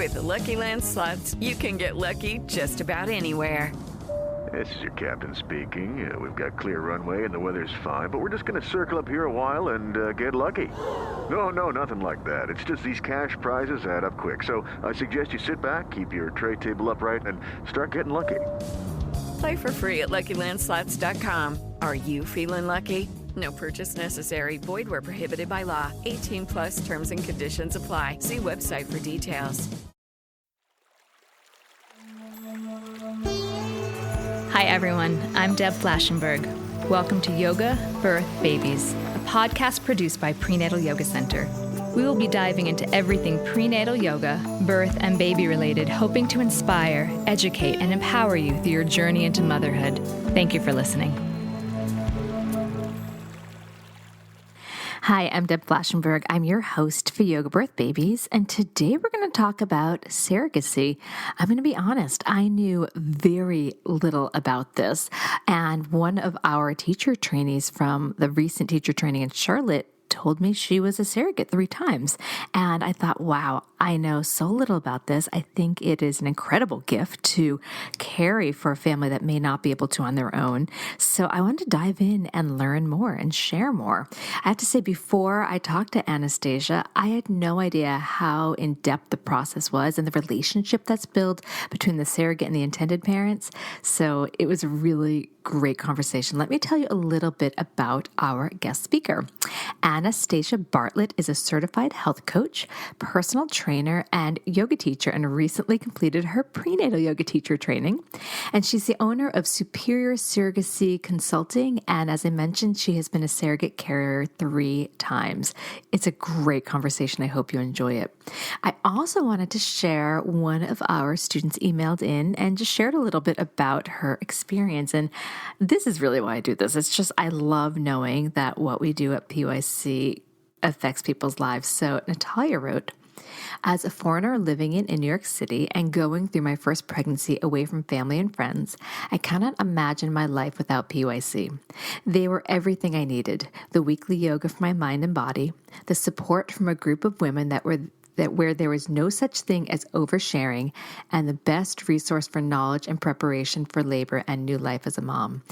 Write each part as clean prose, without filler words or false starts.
With the Lucky Land Slots, you can get lucky just about anywhere. This is your captain speaking. We've got clear runway and the weather's fine, but we're just going to circle up here a while and get lucky. No, nothing like that. It's just these cash prizes add up quick. So I suggest you sit back, keep your tray table upright, and start getting lucky. Play for free at LuckyLandSlots.com. Are you feeling lucky? No purchase necessary. Void where prohibited by law. 18 plus terms and conditions apply. See website for details. Hi, everyone. I'm Deb Flashenberg. Welcome to Yoga, Birth, Babies, a podcast produced by Prenatal Yoga Center. We will be diving into everything prenatal yoga, birth, and baby related, hoping to inspire, educate, and empower you through your journey into motherhood. Thank you for listening. Hi, I'm Deb Flashenberg. I'm your host for Yoga Birth Babies, and today we're going to talk about surrogacy. I'm going to be honest, I knew very little about this, and one of our teacher trainees from the recent teacher training in Charlotte told me she was a surrogate 3 times. And I thought, wow, I know so little about this. I think it is an incredible gift to carry for a family that may not be able to on their own. So I wanted to dive in and learn more and share more. I have to say, before I talked to Anastasia, I had no idea how in-depth the process was and the relationship that's built between the surrogate and the intended parents. So it was a really great conversation. Let me tell you a little bit about our guest speaker. Anastasia Bartlett is a certified health coach, personal trainer, and yoga teacher, and recently completed her prenatal yoga teacher training. And she's the owner of Superior Surrogacy Consulting. And as I mentioned, she has been a surrogate carrier 3 times. It's a great conversation. I hope you enjoy it. I also wanted to share one of our students emailed in and just shared a little bit about her experience. And this is really why I do this. It's just, I love knowing that what we do at PYC affects people's lives. So Natalia wrote, as a foreigner living in New York City and going through my first pregnancy away from family and friends, I cannot imagine my life without PYC. They were everything I needed: the weekly yoga for my mind and body, the support from a group of women where there was no such thing as oversharing, and the best resource for knowledge and preparation for labor and new life as a mom.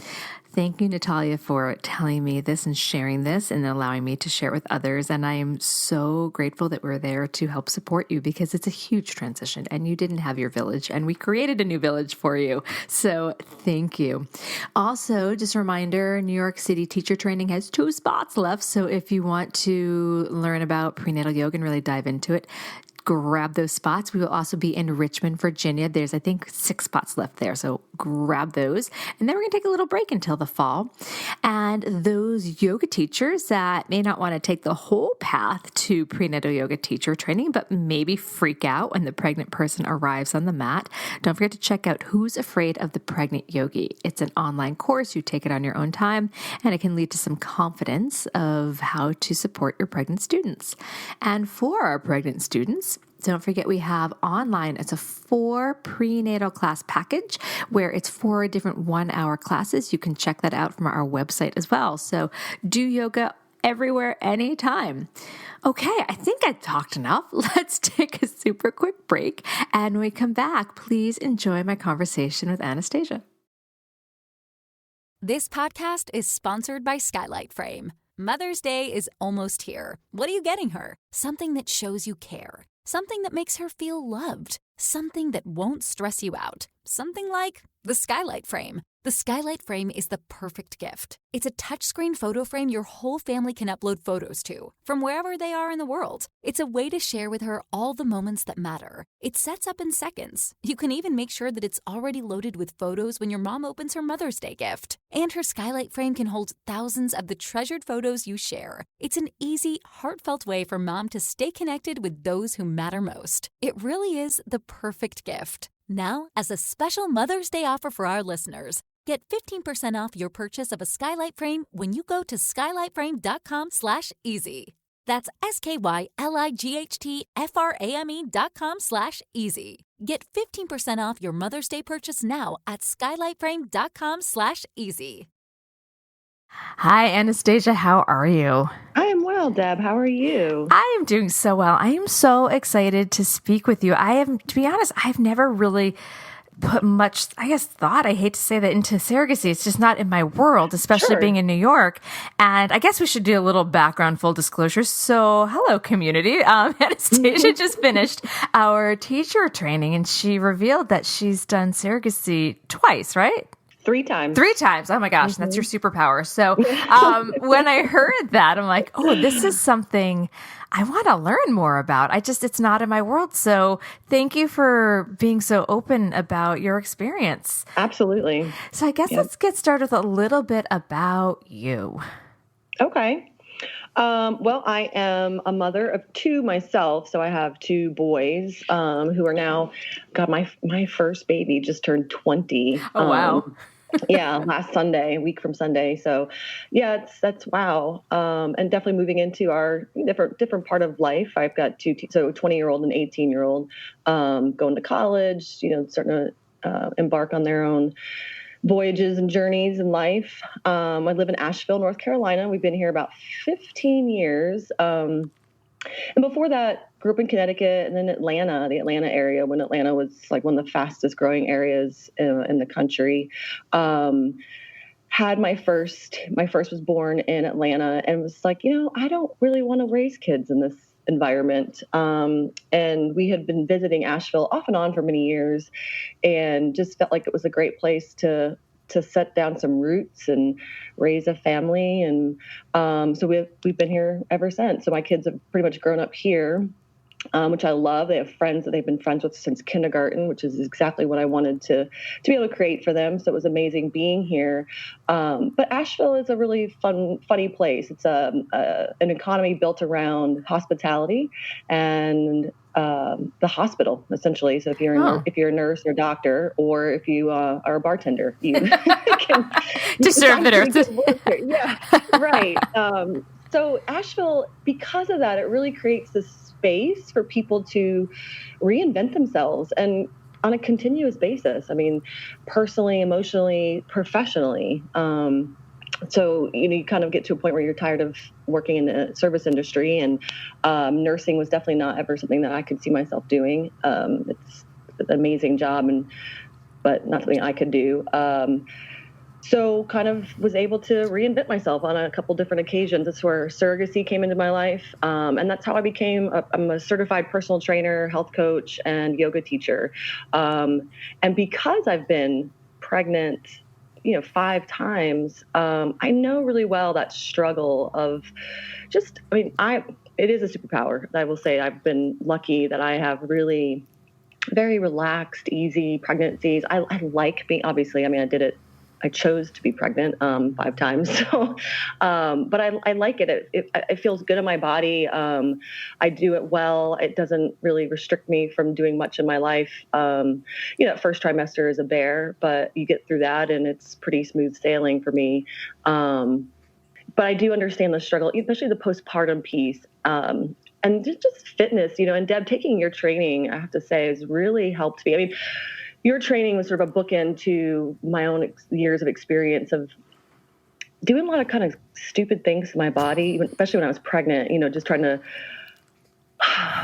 Thank you, Natalia, for telling me this and sharing this and allowing me to share it with others. And I am so grateful that we're there to help support you, because it's a huge transition and you didn't have your village, and we created a new village for you. So thank you. Also, just a reminder, New York City teacher training has 2 spots left. So if you want to learn about prenatal yoga and really dive into it, grab those spots. We will also be in Richmond, Virginia. There's, I think, 6 spots left there. So grab those. And then we're going to take a little break until the fall. And those yoga teachers that may not want to take the whole path to prenatal yoga teacher training, but maybe freak out when the pregnant person arrives on the mat, don't forget to check out Who's Afraid of the Pregnant Yogi. It's an online course. You take it on your own time, and it can lead to some confidence of how to support your pregnant students. And for our pregnant students, don't forget we have online, it's a 4 prenatal class package where it's 4 different 1-hour classes. You can check that out from our website as well. So do yoga everywhere, anytime. Okay, I think I talked enough. Let's take a super quick break. And when we come back, please enjoy my conversation with Anastasia. This podcast is sponsored by Skylight Frame. Mother's Day is almost here. What are you getting her? Something that shows you care. Something that makes her feel loved. Something that won't stress you out. Something like the Skylight Frame. The Skylight Frame is the perfect gift. It's a touchscreen photo frame your whole family can upload photos to, from wherever they are in the world. It's a way to share with her all the moments that matter. It sets up in seconds. You can even make sure that it's already loaded with photos when your mom opens her Mother's Day gift. And her Skylight Frame can hold thousands of the treasured photos you share. It's an easy, heartfelt way for mom to stay connected with those who matter most. It really is the perfect gift. Now, as a special Mother's Day offer for our listeners, get 15% off your purchase of a Skylight Frame when you go to skylightframe.com/easy. That's SKYLIGHTFRAME.com/easy. Get 15% off your Mother's Day purchase now at skylightframe.com/easy. Hi, Anastasia. How are you? I am well, Deb. How are you? I am doing so well. I am so excited to speak with you. To be honest, I've never really put much, thought, I hate to say that, into surrogacy. It's just not in my world, especially Sure. being in New York. And I guess we should do a little background, full disclosure. So, hello, community. Anastasia just finished our teacher training, and she revealed that she's done surrogacy twice, right? 3 times. 3 times. Oh my gosh, that's your superpower. So when I heard that, I'm like, oh, this is something I want to learn more about. It's not in my world. So thank you for being so open about your experience. Absolutely. So I guess let's get started with a little bit about you. Okay. Well, I am a mother of 2 myself. So I have 2 boys who are now, God, my first baby just turned 20. Oh, wow. Yeah, last Sunday, a week from Sunday. So yeah, that's wow. And definitely moving into our different part of life. I've got 2, so 20-year-old and 18-year-old, going to college, starting to embark on their own voyages and journeys in life. I live in Asheville, North Carolina. We've been here about 15 years. And before that, grew up in Connecticut and then Atlanta, the Atlanta area, when Atlanta was like one of the fastest growing areas in the country. Had my first was born in Atlanta, and was like, I don't really want to raise kids in this environment. And we had been visiting Asheville off and on for many years, and just felt like it was a great place to set down some roots and raise a family. And so we've been here ever since. So my kids have pretty much grown up here, which I love. They have friends that they've been friends with since kindergarten, which is exactly what I wanted to be able to create for them. So it was amazing being here. But Asheville is a really funny place. It's an economy built around hospitality and the hospital, essentially. So if you're a nurse or doctor, or if you are a bartender, you can serve the nurses. Yeah, right. So Asheville, because of that, it really creates this space for people to reinvent themselves, and on a continuous basis. I mean, personally, emotionally, professionally. So, you kind of get to a point where you're tired of working in the service industry, and nursing was definitely not ever something that I could see myself doing. It's an amazing job, but not something I could do. So kind of was able to reinvent myself on a couple different occasions. That's where surrogacy came into my life. And that's how I became I'm a certified personal trainer, health coach, and yoga teacher. And because I've been pregnant, 5 times, I know really well that struggle of it is a superpower. I will say I've been lucky that I have really very relaxed, easy pregnancies. I like being, obviously, I chose to be pregnant 5 times. So, but I like it. It feels good in my body. I do it well. It doesn't really restrict me from doing much in my life. That first trimester is a bear, but you get through that and it's pretty smooth sailing for me. But I do understand the struggle, especially the postpartum piece. And just fitness, and Deb, taking your training, I have to say, has really helped me. I mean, your training was sort of a bookend to my own years of experience of doing a lot of kind of stupid things to my body, especially when I was pregnant, just trying to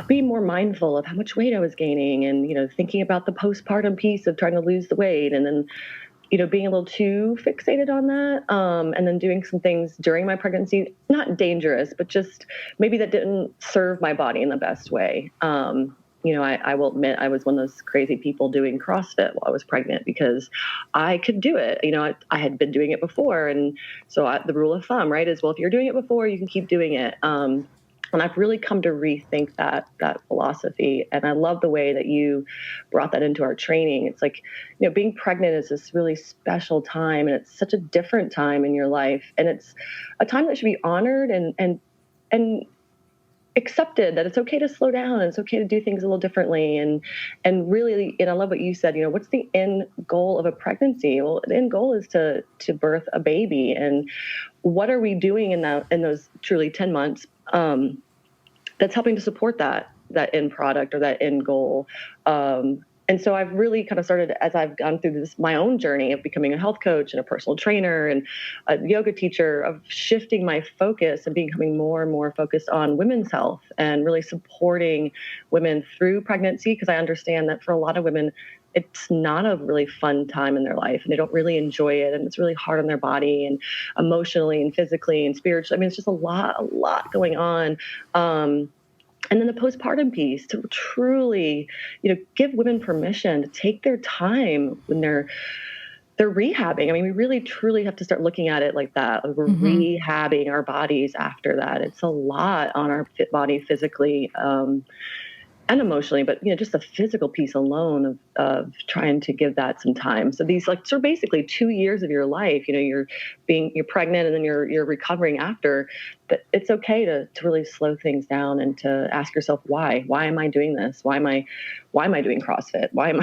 be more mindful of how much weight I was gaining, and, thinking about the postpartum piece of trying to lose the weight, and then, being a little too fixated on that, and then doing some things during my pregnancy, not dangerous, but just maybe that didn't serve my body in the best way. I will admit I was one of those crazy people doing CrossFit while I was pregnant because I could do it. I had been doing it before. And so the rule of thumb, right, is, well, if you're doing it before, you can keep doing it. And I've really come to rethink that philosophy. And I love the way that you brought that into our training. It's like, being pregnant is this really special time, and it's such a different time in your life. And it's a time that should be honored and accepted, that it's okay to slow down and it's okay to do things a little differently. And really, and I love what you said, what's the end goal of a pregnancy? Well, the end goal is to birth a baby. And what are we doing in those truly 10 months that's helping to support that end product or that end goal? And And so I've really kind of started, as I've gone through my own journey of becoming a health coach and a personal trainer and a yoga teacher, of shifting my focus and becoming more and more focused on women's health and really supporting women through pregnancy, because I understand that for a lot of women, it's not a really fun time in their life and they don't really enjoy it. And it's really hard on their body and emotionally and physically and spiritually. I mean, it's just a lot going on. And then the postpartum piece, to truly, give women permission to take their time when they're rehabbing. I mean, we really, truly have to start looking at it like that. We're rehabbing our bodies after that. It's a lot on our body physically and emotionally, but, just the physical piece alone of trying to give that some time. So these sort of basically 2 years of your life, you're pregnant and then you're recovering after, but it's okay to really slow things down and to ask yourself, why am I doing this? Why am I doing CrossFit? Why am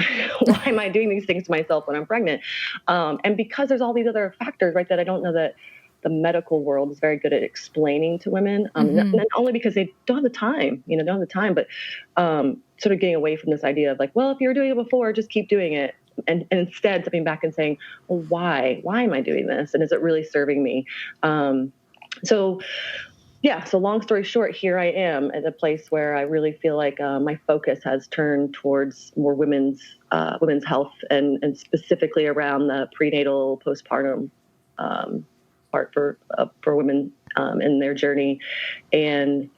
I doing these things to myself when I'm pregnant? And because there's all these other factors, right, that I don't know that the medical world is very good at explaining to women, not only because they don't have the time, but sort of getting away from this idea of like, well, if you were doing it before, just keep doing it. And instead stepping back and saying, well, why am I doing this? And is it really serving me? So long story short, here I am at a place where I really feel like my focus has turned towards more women's health and specifically around the prenatal, postpartum part for women in their journey, and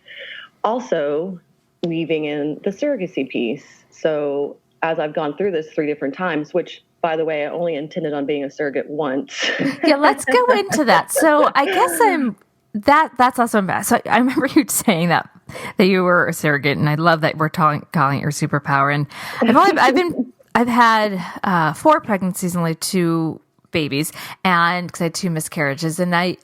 also weaving in the surrogacy piece. So as I've gone through this 3 different times, which, by the way, I only intended on being a surrogate once. Yeah, let's go into that. So I guess that's also bad. So I remember you saying that you were a surrogate, and I love that we're calling it your superpower. And I've had 4 pregnancies and only 2 babies, and because I had 2 miscarriages, and I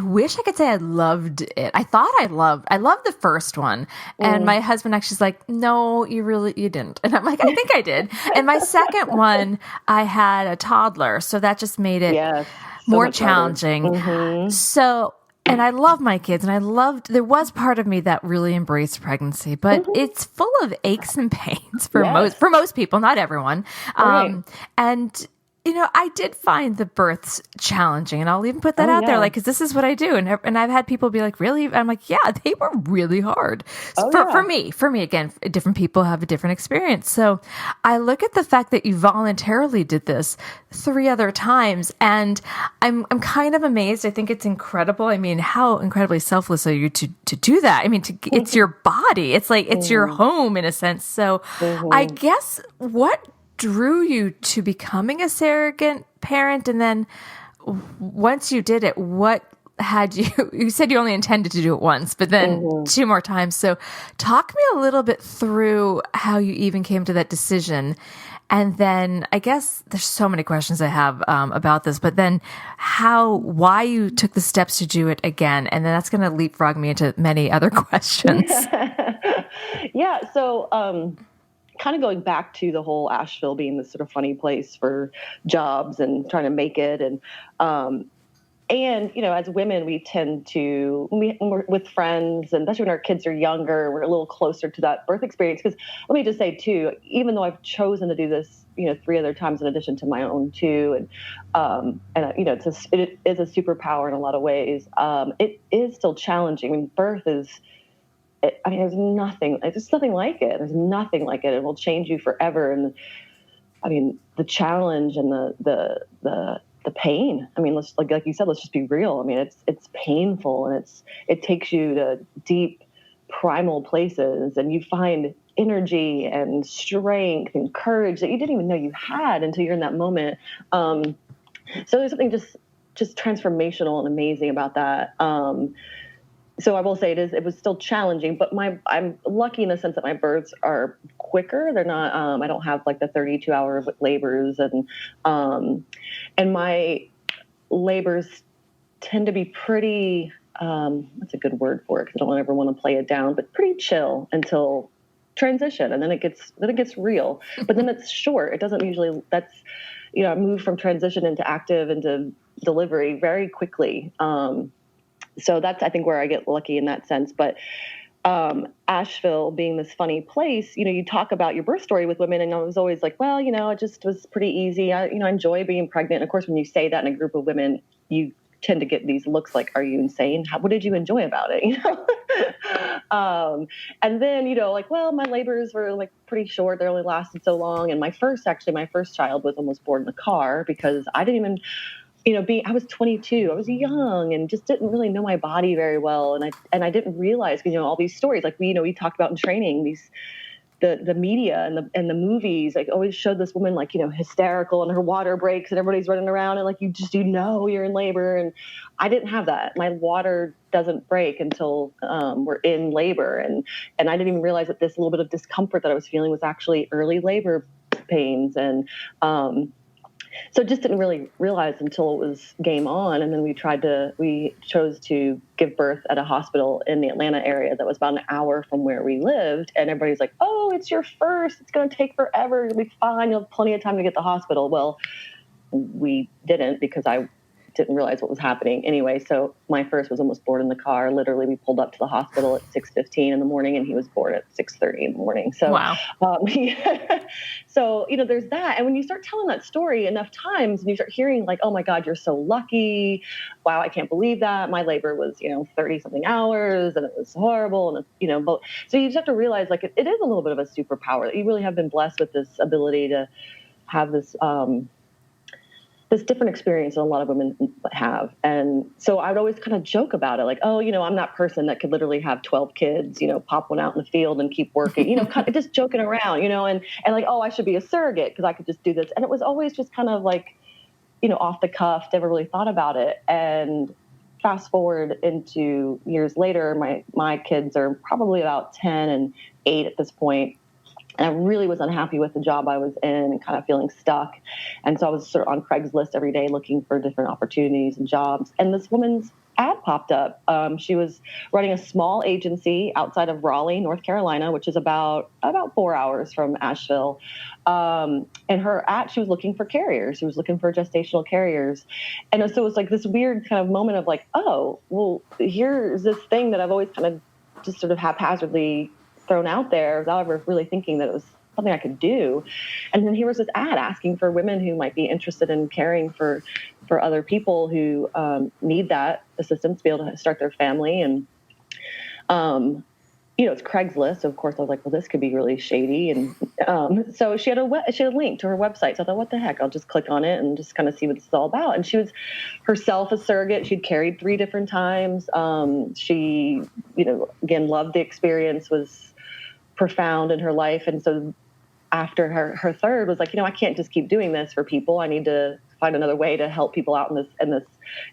wish I could say I loved it. I thought I loved the first one, and my husband actually is like, no, you didn't. And I'm like, I think I did. And my second one, I had a toddler, so that just made it more challenging. So, and I love my kids, and there was part of me that really embraced pregnancy, but it's full of aches and pains for most people, not everyone. Right. And I did find the births challenging, and I'll even put that out there, like, because this is what I do. And I've had people be like, really? I'm like, yeah, they were really hard. For me, again, different people have a different experience. So I look at the fact that you voluntarily did this 3 other times, and I'm kind of amazed. I think it's incredible. I mean, how incredibly selfless are you to do that? I mean, it's your body. It's like, it's your home in a sense. So I guess what drew you to becoming a surrogate parent, and then once you did it, what had you said you only intended to do it once, but then 2 more times. So talk me a little bit through how you even came to that decision. And then I guess there's so many questions I have about this, but then why you took the steps to do it again. And then that's going to leapfrog me into many other questions. So, kind of going back to the whole Asheville being this sort of funny place for jobs and trying to make it. And as women, we tend to, when we're with friends, and especially when our kids are younger, we're a little closer to that birth experience. Because let me just say too, even though I've chosen to do this, 3 other times in addition to my own 2, it is a superpower in a lot of ways. It is still challenging. I mean, birth is, there's nothing like it. There's nothing like it. It will change you forever. And the challenge and the pain. I mean, let's, like you said, let's just be real. I mean, it's painful, and it takes you to deep primal places, and you find energy and strength and courage that you didn't even know you had until you're in that moment. So there's something just transformational and amazing about that. So I will say it was still challenging, but I'm lucky in the sense that my births are quicker. They're not, I don't have like the 32-hour labors, and my labors tend to be pretty, what's a good word for it? Cause I don't ever want to play it down, but pretty chill until transition. And then it gets real, but then it's short. It doesn't usually, I move from transition into active into delivery very quickly. So that's, I think, where I get lucky in that sense. But Asheville being this funny place, you talk about your birth story with women, and I was always like, well, it just was pretty easy. I enjoy being pregnant. And of course, when you say that in a group of women, you tend to get these looks like, are you insane? What did you enjoy about it? And then, like, well, my labors were like pretty short. They only lasted so long. And my first child was almost born in the car because I didn't even, I was 22. I was young and just didn't really know my body very well. And I didn't realize, all these stories, like we talked about in training, the media and the movies, like always showed this woman like, hysterical and her water breaks and everybody's running around and like, you're in labor. And I didn't have that. My water doesn't break until we're in labor. And I didn't even realize that this little bit of discomfort that I was feeling was actually early labor pains. And, so just didn't really realize until it was game on. And then we chose to give birth at a hospital in the Atlanta area that was about an hour from where we lived. And everybody's like, oh, it's your first. It's going to take forever. You'll be fine. You'll have plenty of time to get to the hospital. Well, we didn't because I didn't realize what was happening anyway. So my first was almost born in the car. Literally, we pulled up to the hospital at 6:15 in the morning, and he was born at 6:30 in the morning. So, wow. So, there's that. And when you start telling that story enough times and you start hearing like, oh my God, you're so lucky. Wow, I can't believe that. My labor was, 30 something hours and it was horrible. And, but so you just have to realize like it is a little bit of a superpower that you really have been blessed with this ability to have this different experience than a lot of women have. And so I would always kind of joke about it. Like, oh, I'm that person that could literally have 12 kids, pop one out in the field and keep working, kind of just joking around, and like, oh, I should be a surrogate because I could just do this. And it was always just kind of like, off the cuff, never really thought about it. And fast forward into years later, my kids are probably about 10 and 8 at this point. And I really was unhappy with the job I was in and kind of feeling stuck. And so I was sort of on Craigslist every day looking for different opportunities and jobs. And this woman's ad popped up. She was running a small agency outside of Raleigh, North Carolina, which is about 4 hours from Asheville. And her ad, she was looking for carriers. She was looking for gestational carriers. And so it was like this weird kind of moment of like, oh, well, here's this thing that I've always kind of just sort of haphazardly thrown out there without ever really thinking that it was something I could do. And then here was this ad asking for women who might be interested in caring for other people who need that assistance to be able to start their family. And, it's Craigslist. So of course I was like, well, this could be really shady. And so she had a link to her website. So I thought, what the heck? I'll just click on it and just kind of see what this is all about. And she was herself a surrogate. She'd carried 3 different times. She, again, loved the experience, was profound in her life. And so after her third was like, I can't just keep doing this for people. I need to find another way to help people out in this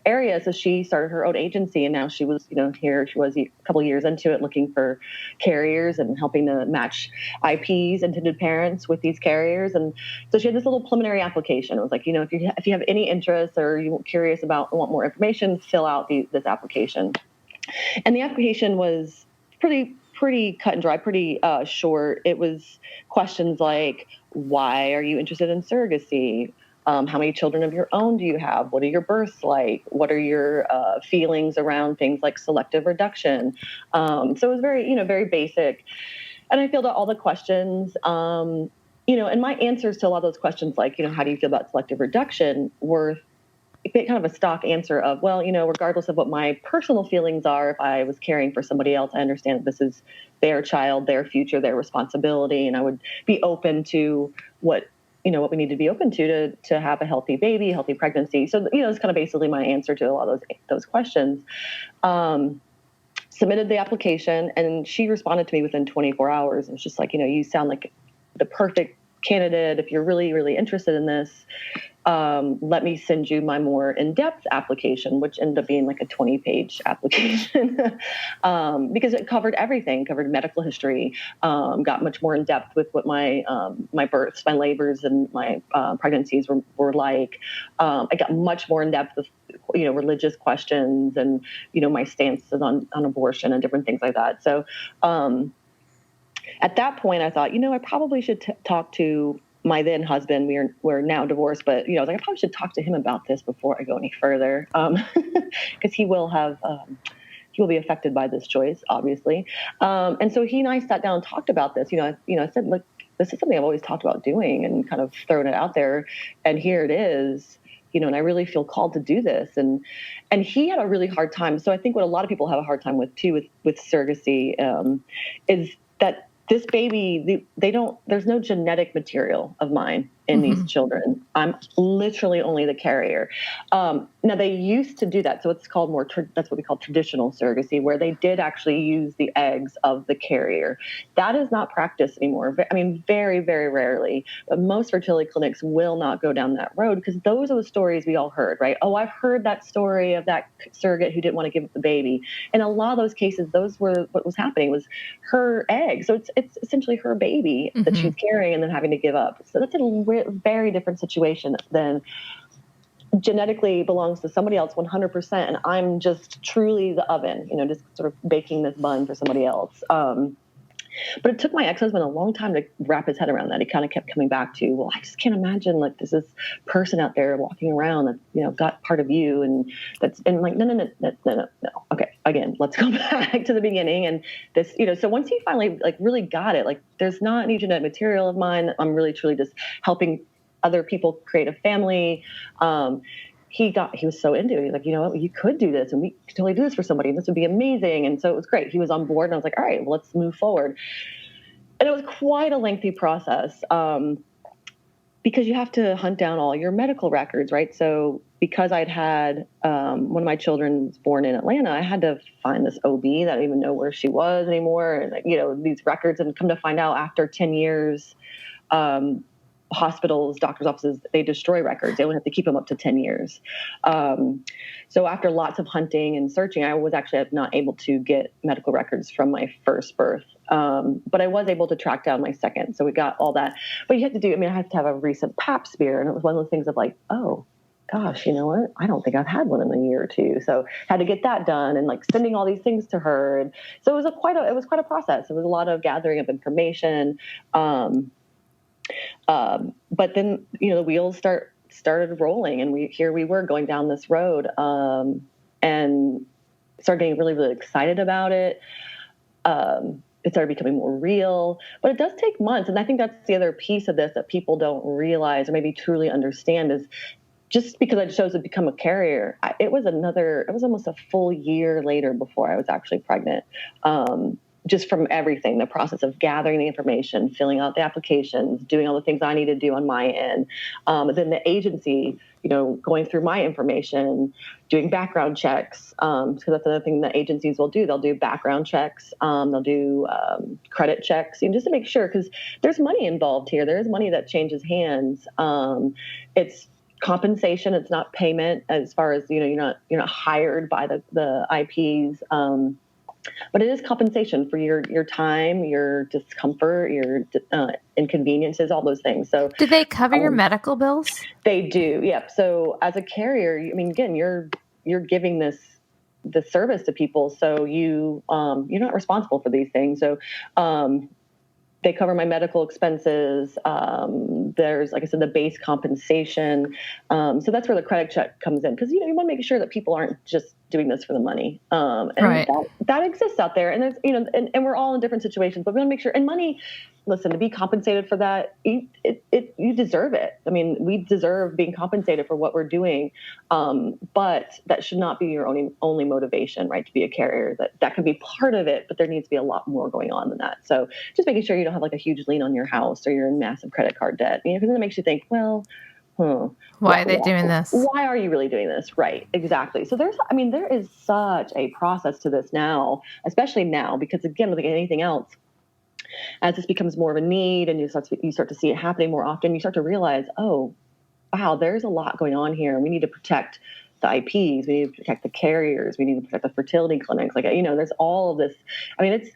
area. So she started her own agency, and now she was, here she was a couple of years into it, looking for carriers and helping to match IPs, intended parents, with these carriers. And so she had this little preliminary application. It was like, if you have any interest or you're curious about, want more information, fill out this application. And the application was pretty cut and dry, pretty short. It was questions like, why are you interested in surrogacy? How many children of your own do you have? What are your births like? What are your feelings around things like selective reduction? So it was very, very basic. And I filled out all the questions, and my answers to a lot of those questions, like, how do you feel about selective reduction, were kind of a stock answer of, well, regardless of what my personal feelings are, if I was caring for somebody else, I understand that this is their child, their future, their responsibility. And I would be open to what we need to be open to have a healthy baby, healthy pregnancy. So, it's kind of basically my answer to a lot of those questions. Submitted the application, and she responded to me within 24 hours. It was just like, you sound like the perfect candidate. If you're really, really interested in this, let me send you my more in-depth application, which ended up being like a 20-page application because it covered everything, covered medical history, got much more in-depth with what my births, my labors, and my pregnancies were like. I got much more in-depth with, religious questions and, my stances on abortion and different things like that. So at that point, I thought, I probably should talk to my then husband. We're now divorced, but I was like, I probably should talk to him about this before I go any further, because he will have he will be affected by this choice, obviously. And so he and I sat down and talked about this. I said, look, this is something I've always talked about doing and kind of throwing it out there. And here it is, and I really feel called to do this. And he had a really hard time. So I think what a lot of people have a hard time with too, with surrogacy, is that this baby, there's no genetic material of mine in these children. I'm literally only the carrier. Now they used to do that. So it's called that's what we call traditional surrogacy, where they did actually use the eggs of the carrier. That is not practiced anymore. I mean, very, very rarely, but most fertility clinics will not go down that road because those are the stories we all heard, right? Oh, I've heard that story of that surrogate who didn't want to give up the baby. And a lot of those cases, those were what was happening was her egg. So it's essentially her baby that she's carrying and then having to give up. So that's a very different situation than genetically belongs to somebody else 100%. And I'm just truly the oven, just sort of baking this bun for somebody else. But it took my ex-husband a long time to wrap his head around that. He kind of kept coming back to, well, I just can't imagine like there's this person out there walking around that, got part of you. And like, no. Okay. Again, let's go back to the beginning. And this, so once he finally like really got it, like there's not any genetic material of mine. I'm really truly just helping other people create a family. He was so into it. He's like, you know what, you could do this and we could totally do this for somebody. This would be amazing. And so it was great. He was on board and I was like, all right, well, let's move forward. And it was quite a lengthy process because you have to hunt down all your medical records, right? So because I'd had one of my children was born in Atlanta, I had to find this OB that I didn't even know where she was anymore. And, these records, and come to find out after 10 years, hospitals, doctors' offices, they destroy records. They only have to keep them up to 10 years. So after lots of hunting and searching, I was actually not able to get medical records from my first birth. But I was able to track down my second. So we got all that. But you have to I had to have a recent pap smear. And it was one of those things of like, oh, gosh, you know what? I don't think I've had one in a year or two. So had to get that done and like sending all these things to her. And so it was quite a process. It was a lot of gathering of information. But then, the wheels started rolling and we were going down this road, and started getting really, really excited about it. It started becoming more real, but it does take months. And I think that's the other piece of this that people don't realize or maybe truly understand is just because I chose to become a carrier, it was almost a full year later before I was actually pregnant. Just from everything, the process of gathering the information, filling out the applications, doing all the things I need to do on my end. Then the agency, going through my information, doing background checks. So that's another thing that agencies will do. They'll do background checks. They'll do credit checks, just to make sure, because there's money involved here. There is money that changes hands. It's compensation. It's not payment as far as, you're not hired by the IPs. But it is compensation for your time, your discomfort, your inconveniences, all those things. So, do they cover your medical bills? They do. Yep. So, as a carrier, again, you're giving the service to people, so you're not responsible for these things. So, they cover my medical expenses. There's, like I said, the base compensation. So that's where the credit check comes in, because you want to make sure that people aren't just doing this for the money. And right. that exists out there, and there's and we're all in different situations, but we want to make sure. And money, listen, to be compensated for that, you deserve it. We deserve being compensated for what we're doing, but that should not be your only motivation, right? To be a carrier, that can be part of it, but there needs to be a lot more going on than that. So just making sure you don't have like a huge lien on your house or you're in massive credit card debt, because then it makes you think, well, why are they doing this? Why are you really doing this? Right. Exactly. So there is such a process to this now, especially now, because again, like anything else, as this becomes more of a need and you start to see it happening more often, you start to realize, oh, wow, there's a lot going on here. We need to protect the IPs. We need to protect the carriers. We need to protect the fertility clinics. There's all of this. It's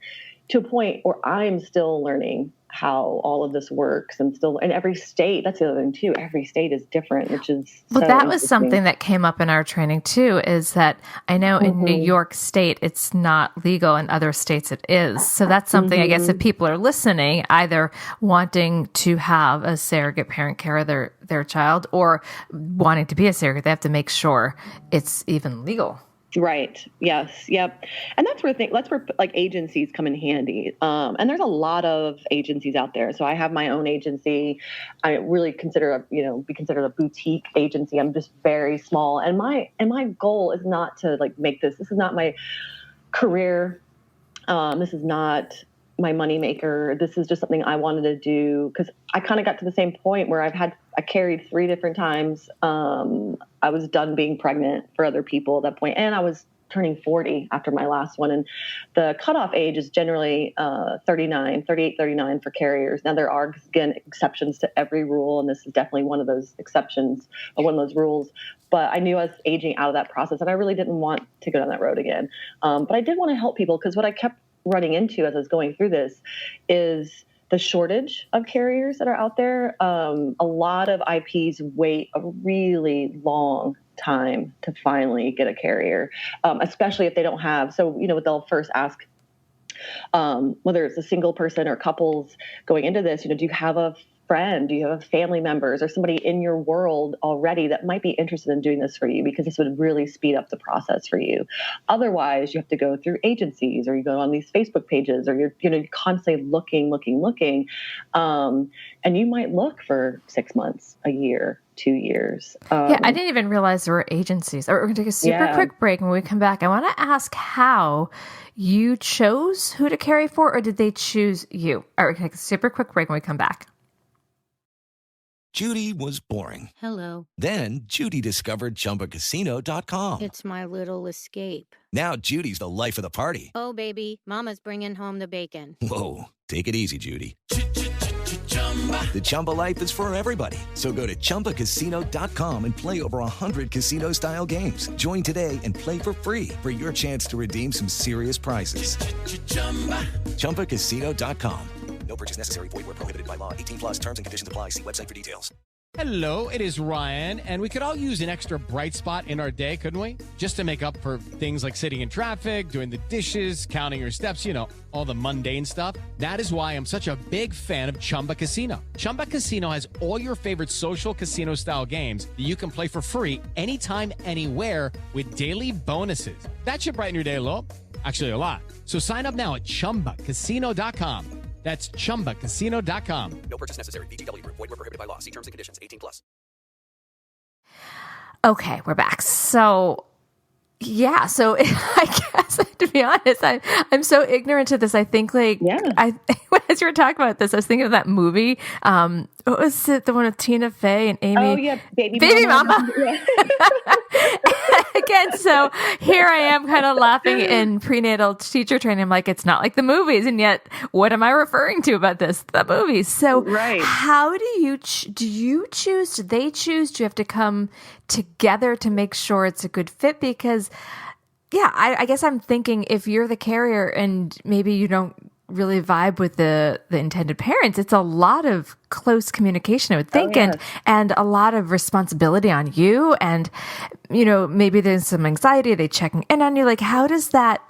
to a point where I'm still learning how all of this works, and every state, that's the other thing too, every state is different, which is well, that was something that came up in our training too, is that I know in New York State it's not legal, in other states it is. So that's something I guess if people are listening, either wanting to have a surrogate parent care their child or wanting to be a surrogate, they have to make sure it's even legal. Right. Yes. Yep. And that's where like agencies come in handy. And there's a lot of agencies out there. So I have my own agency. I really be considered a boutique agency. I'm just very small. And my goal is not to like make this is not my career. This is not my moneymaker. This is just something I wanted to do because I kind of got to the same point where I carried 3 different times. I was done being pregnant for other people at that point, and I was turning 40 after my last one. And the cutoff age is generally 38, 39 for carriers. Now there are, again, exceptions to every rule, and this is definitely one of those exceptions, or one of those rules. But I knew I was aging out of that process, and I really didn't want to go down that road again. But I did want to help people because what I kept running into as I was going through this is the shortage of carriers that are out there. A lot of IPs wait a really long time to finally get a carrier, especially if they don't have. So, they'll first ask, whether it's a single person or couples going into this, do you have a friend? Do you have family members or somebody in your world already that might be interested in doing this for you? Because this would really speed up the process for you. Otherwise, you have to go through agencies, or you go on these Facebook pages, or you're constantly looking. And you might look for 6 months, a year, 2 years. Yeah, I didn't even realize there were agencies. We're going to take a super quick break, and when we come back, I want to ask how you chose who to carry for, or did they choose you? All right, we're going to take a super quick break when we come back. Judy was boring. Hello. Then Judy discovered ChumbaCasino.com. It's my little escape. Now Judy's the life of the party. Oh, baby, mama's bringing home the bacon. Whoa, take it easy, Judy. The Chumba life is for everybody. So go to ChumbaCasino.com and play over 100 casino-style games. Join today and play for free for your chance to redeem some serious prizes. ChumbaCasino.com. No purchase necessary. Void where prohibited by law. 18 plus terms and conditions apply. See website for details. Hello, it is Ryan, and we could all use an extra bright spot in our day, couldn't we? Just to make up for things like sitting in traffic, doing the dishes, counting your steps, all the mundane stuff. That is why I'm such a big fan of Chumba Casino. Chumba Casino has all your favorite social casino-style games that you can play for free anytime, anywhere with daily bonuses. That should brighten your day a little. Actually, a lot. So sign up now at ChumbaCasino.com. That's ChumbaCasino.com. No purchase necessary. VGW Group. Void where prohibited by law. See terms and conditions. 18 plus. Okay, we're back. So, yeah. So I guess, to be honest, I'm so ignorant to this. I think as you were talking about this, I was thinking of that movie. What was it? The one with Tina Fey and Amy? Oh, yeah. Baby Mama. Yeah. Again, so here I am kind of laughing in prenatal teacher training. I'm like, it's not like the movies. And yet, what am I referring to about this? The movies. So right. How do you choose? Do they choose? Do you have to come together to make sure it's a good fit? Because, yeah, I guess I'm thinking if you're the carrier and maybe you don't really vibe with the intended parents, it's a lot of close communication, I would think, and a lot of responsibility on you. And, maybe there's some anxiety, they checking in on you. Like, how does that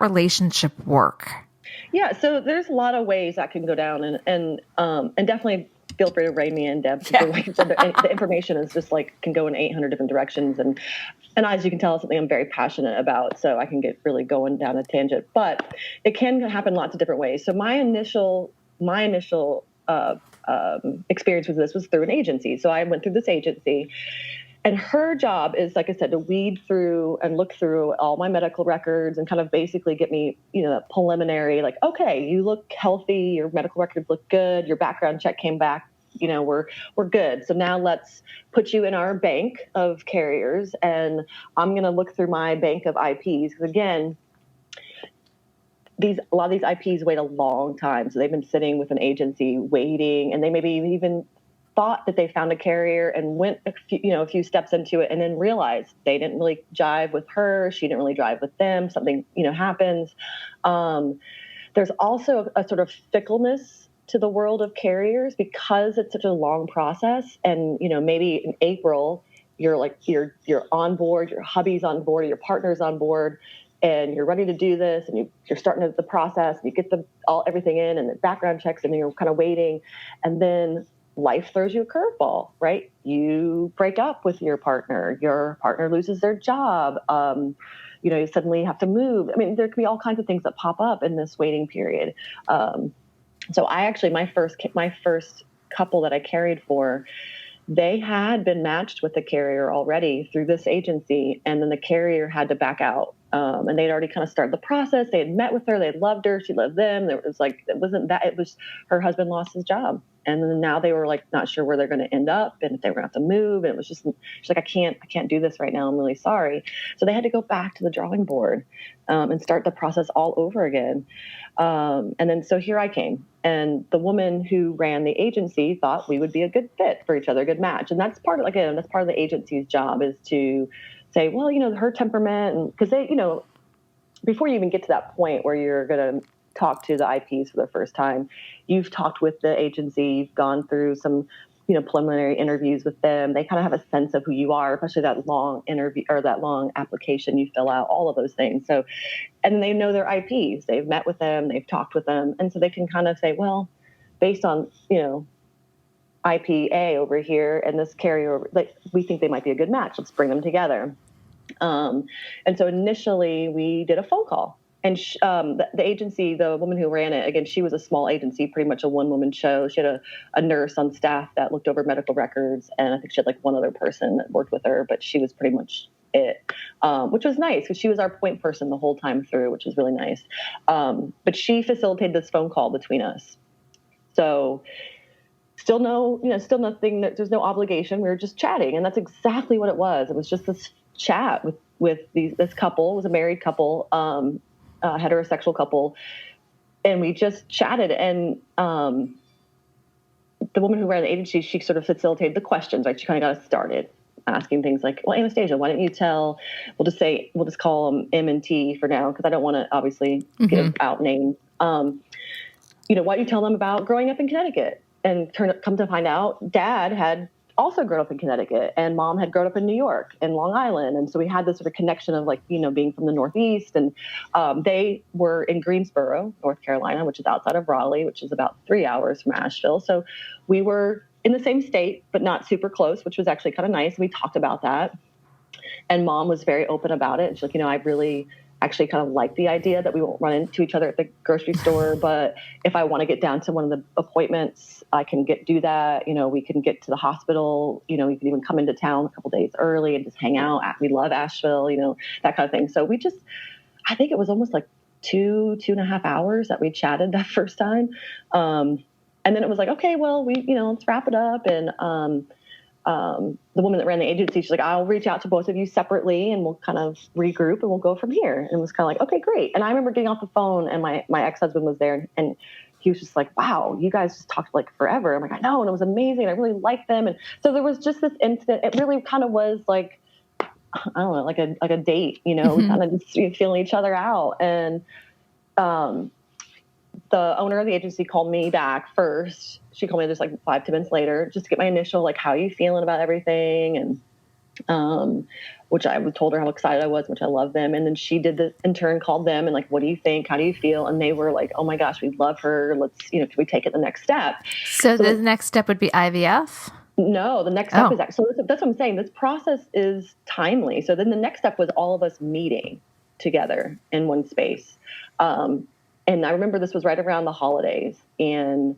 relationship work? Yeah. So there's a lot of ways that can go down, and definitely feel free to rein me in, Deb. Yeah. Like you said, the information is just can go in 800 different directions. And as you can tell, it's something I'm very passionate about. So I can get really going down a tangent, but it can happen lots of different ways. So my initial experience with this was through an agency. So I went through this agency, and her job is, like I said, to weed through and look through all my medical records and kind of basically get me, that preliminary, like, okay, you look healthy, your medical records look good, your background check came back, we're good. So now let's put you in our bank of carriers, and I'm going to look through my bank of IPs. Because again, a lot of these IPs wait a long time. So they've been sitting with an agency waiting, and they maybe even thought that they found a carrier and went a few steps into it, and then realized they didn't really jive with her. She didn't really jive with them. Something, happens. There's also a sort of fickleness to the world of carriers because it's such a long process. And, maybe in April, you're on board, your hubby's on board, your partner's on board, and you're ready to do this, and you're starting the process, and you get everything in, and the background checks, and then you're kind of waiting, and then life throws you a curveball, right? You break up with your partner loses their job, you suddenly have to move. I mean, there could be all kinds of things that pop up in this waiting period. So I actually, my first couple that I carried for, they had been matched with the carrier already through this agency, and then the carrier had to back out. And they'd already kind of started the process. They had met with her. They loved her. She loved them. It was her husband lost his job. And then now they were like, not sure where they're going to end up and if they were going to have to move. And it was just, she's like, I can't do this right now. I'm really sorry. So they had to go back to the drawing board and start the process all over again. And then, so here I came, and the woman who ran the agency thought we would be a good fit for each other, a good match. And that's part of the agency's job, is to say, well, her temperament, and because they, before you even get to that point where you're going to talk to the IPs for the first time, you've talked with the agency, you've gone through some, preliminary interviews with them. They kind of have a sense of who you are, especially that long interview or that long application you fill out, all of those things. So, and they know their IPs, they've met with them, they've talked with them. And so they can kind of say, well, based on, IPA over here and this carrier, like, we think they might be a good match. Let's bring them together. And so initially we did a phone call. And the agency, the woman who ran it, again, she was a small agency, pretty much a one-woman show. She had a nurse on staff that looked over medical records, and I think she had like one other person that worked with her, but she was pretty much it, which was nice because she was our point person the whole time through, which was really nice. But she facilitated this phone call between us. So still nothing, there's no obligation. We were just chatting, and that's exactly what it was. It was just this chat with this couple. It was a married couple, heterosexual couple, and we just chatted. And the woman who ran the agency, she sort of facilitated the questions, right? She kind of got us started asking things like, well, Anastasia, why don't you tell, we'll just call them M and T for now, because I don't want to obviously give out names. Why don't you tell them about growing up in Connecticut? And come to find out, Dad had also grown up in Connecticut, and Mom had grown up in New York and Long Island. And so we had this sort of connection of being from the Northeast. And they were in Greensboro, North Carolina, which is outside of Raleigh, which is about 3 hours from Asheville. So we were in the same state, but not super close, which was actually kind of nice. We talked about that. And Mom was very open about it. She's like, I really actually kind of like the idea that we won't run into each other at the grocery store, but if I want to get down to one of the appointments, I can do that. We can get to the hospital, we can even come into town a couple days early and just hang out. We love Asheville, that kind of thing. So I think it was almost like 2.5 hours that we chatted that first time. And then it was like, okay, well, let's wrap it up. And, the woman that ran the agency, she's like, I'll reach out to both of you separately and we'll kind of regroup and we'll go from here. And it was kind of like, okay, great. And I remember getting off the phone and my ex-husband was there, and he was just like, wow, you guys just talked like forever. I'm like, I know. And it was amazing. I really liked them. And so there was just this incident. It really kind of was like, I don't know, like a date, we kind of just feeling each other out. And, the owner of the agency called me back first. She called me just like 5-10 minutes later, just to get my initial, like, how are you feeling about everything? And, which I told her how excited I was, which I love them. And then she did in turn called them and like, what do you think? How do you feel? And they were like, oh my gosh, we love her. Let's, can we take it the next step? So the next step would be IVF? No, the next step is actually, so that's what I'm saying. This process is timely. So then the next step was all of us meeting together in one space. And I remember this was right around the holidays, and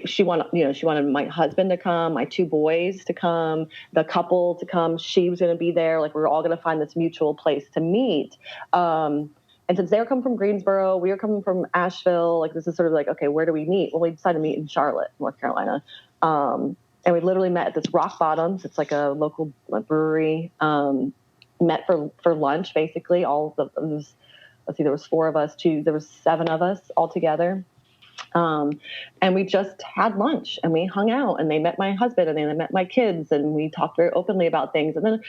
she wanted my husband to come, my 2 boys to come, the couple to come. She was going to be there. Like, we were all going to find this mutual place to meet. And since they were coming from Greensboro, we were coming from Asheville. Like, this is sort of like, okay, where do we meet? Well, we decided to meet in Charlotte, North Carolina. And we literally met at this Rock Bottoms. It's like a local brewery. Met for lunch, basically. There was 4 of us, there was 7 of us all together. And we just had lunch and we hung out, and they met my husband and they met my kids, and we talked very openly about things. And then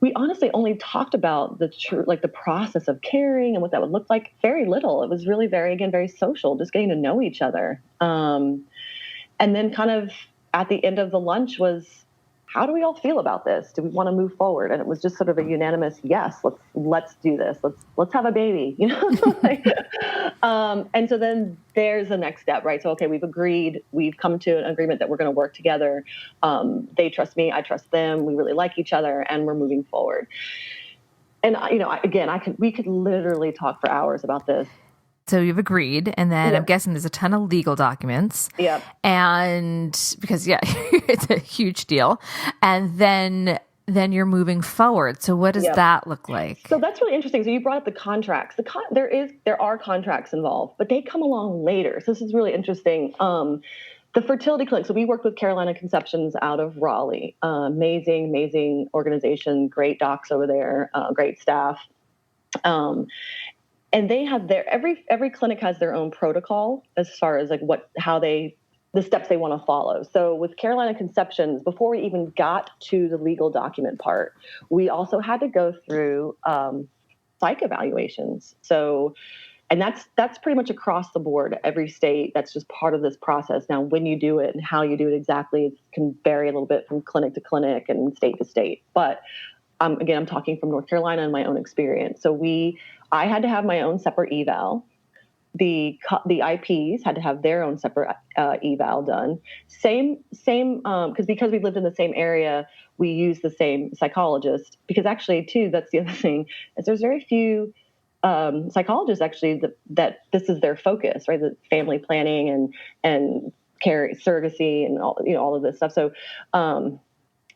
we honestly only talked about the process of caring and what that would look like. Very little. It was really very social, just getting to know each other. And then kind of at the end of the lunch was, how do we all feel about this? Do we want to move forward? And it was just sort of a unanimous, yes, let's do this. Let's have a baby, and so then there's the next step, right? So, okay, we've agreed, we've come to an agreement that we're going to work together. They trust me, I trust them. We really like each other, and we're moving forward. And we could literally talk for hours about this. So you've agreed, and then I'm guessing there's a ton of legal documents. Yep. And because it's a huge deal. And then you're moving forward. So what does that look like? So that's really interesting. So you brought up the contracts. There are contracts involved, but they come along later. So this is really interesting. The fertility clinic. So we worked with Carolina Conceptions out of Raleigh. Amazing organization. Great docs over there. Great staff. And they have every clinic has their own protocol as far as like the steps they want to follow. So with Carolina Conceptions, before we even got to the legal document part, we also had to go through psych evaluations. So, and that's pretty much across the board, every state. That's just part of this process. Now, when you do it and how you do it exactly, it can vary a little bit from clinic to clinic and state to state. But again, I'm talking from North Carolina and my own experience. So I had to have my own separate eval. The IPs had to have their own separate eval done. Same, because we lived in the same area, we used the same psychologist. Because actually, too, that's the other thing, is there's very few psychologists actually that this is their focus, right? The family planning and surrogacy and all of this stuff. So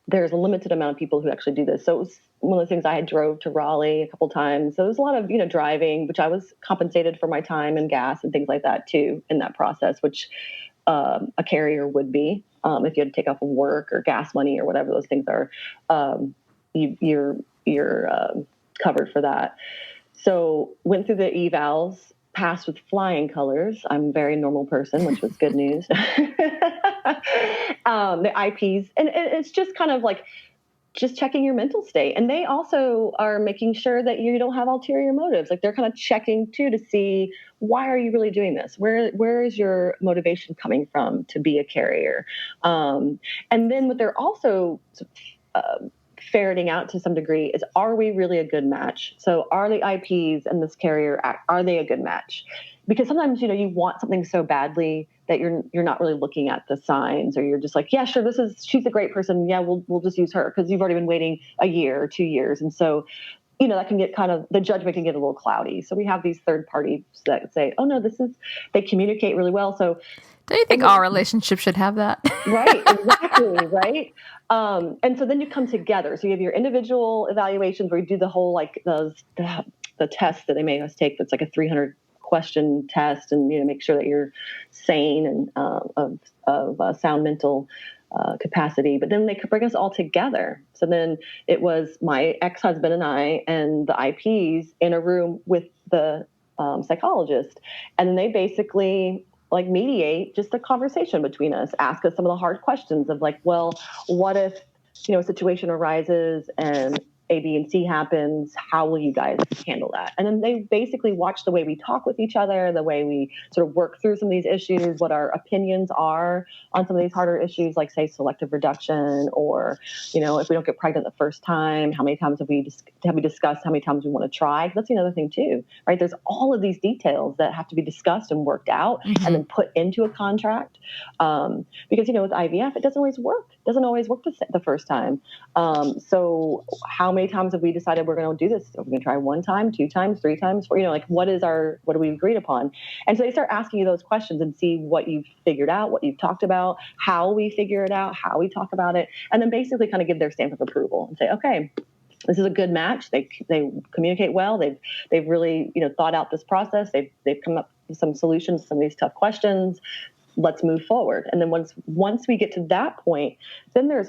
there's a limited amount of people who actually do this. So it was one of the things. I had drove to Raleigh a couple times. So it was a lot of, driving, which I was compensated for my time and gas and things like that too in that process, which a carrier would be if you had to take off of work or gas money or whatever those things are. You're covered for that. So went through the evals, passed with flying colors. I'm a very normal person, which was good news. The IPs, and it's just kind of like just checking your mental state. And they also are making sure that you don't have ulterior motives. Like they're kind of checking too to see, why are you really doing this? Where is your motivation coming from to be a carrier? And then what they're also ferreting out to some degree is, are we really a good match? So are the IPs and this carrier, are they a good match? Because sometimes, you want something so badly that you're not really looking at the signs, or you're just like, yeah, sure, she's a great person. Yeah, we'll just use her because you've already been waiting a year or 2 years. And so, that can get the judgment can get a little cloudy. So we have these third parties that say, oh no, they communicate really well. So do you think our relationship should have that? Right, exactly, right. And so then you come together. So you have your individual evaluations where you do the whole, like the test that they make us take. That's like a 300 question test, and make sure that you're sane and of sound mental capacity. But then they could bring us all together. So then it was my ex-husband and I and the IPs in a room with the psychologist, and then they basically like mediate just a conversation between us, ask us some of the hard questions of like, well, what if a situation arises and A, B, and C happens, how will you guys handle that? And then they basically watch the way we talk with each other, the way we sort of work through some of these issues, what our opinions are on some of these harder issues, like say selective reduction, or, if we don't get pregnant the first time, how many times have we discussed how many times we want to try? That's another thing too, right? There's all of these details that have to be discussed and worked out and then put into a contract. Because, with IVF, it doesn't always work. It doesn't always work the first time. So how many times have we decided we're going to do this? Are we going to try 1 time, 2 times, 3 times? What do we agreed upon? And so they start asking you those questions and see what you've figured out, what you've talked about, how we figure it out, how we talk about it, and then basically kind of give their stamp of approval and say, okay, this is a good match. They communicate well. They've really thought out this process. They've come up with some solutions to some of these tough questions. Let's move forward. And then once we get to that point, then there's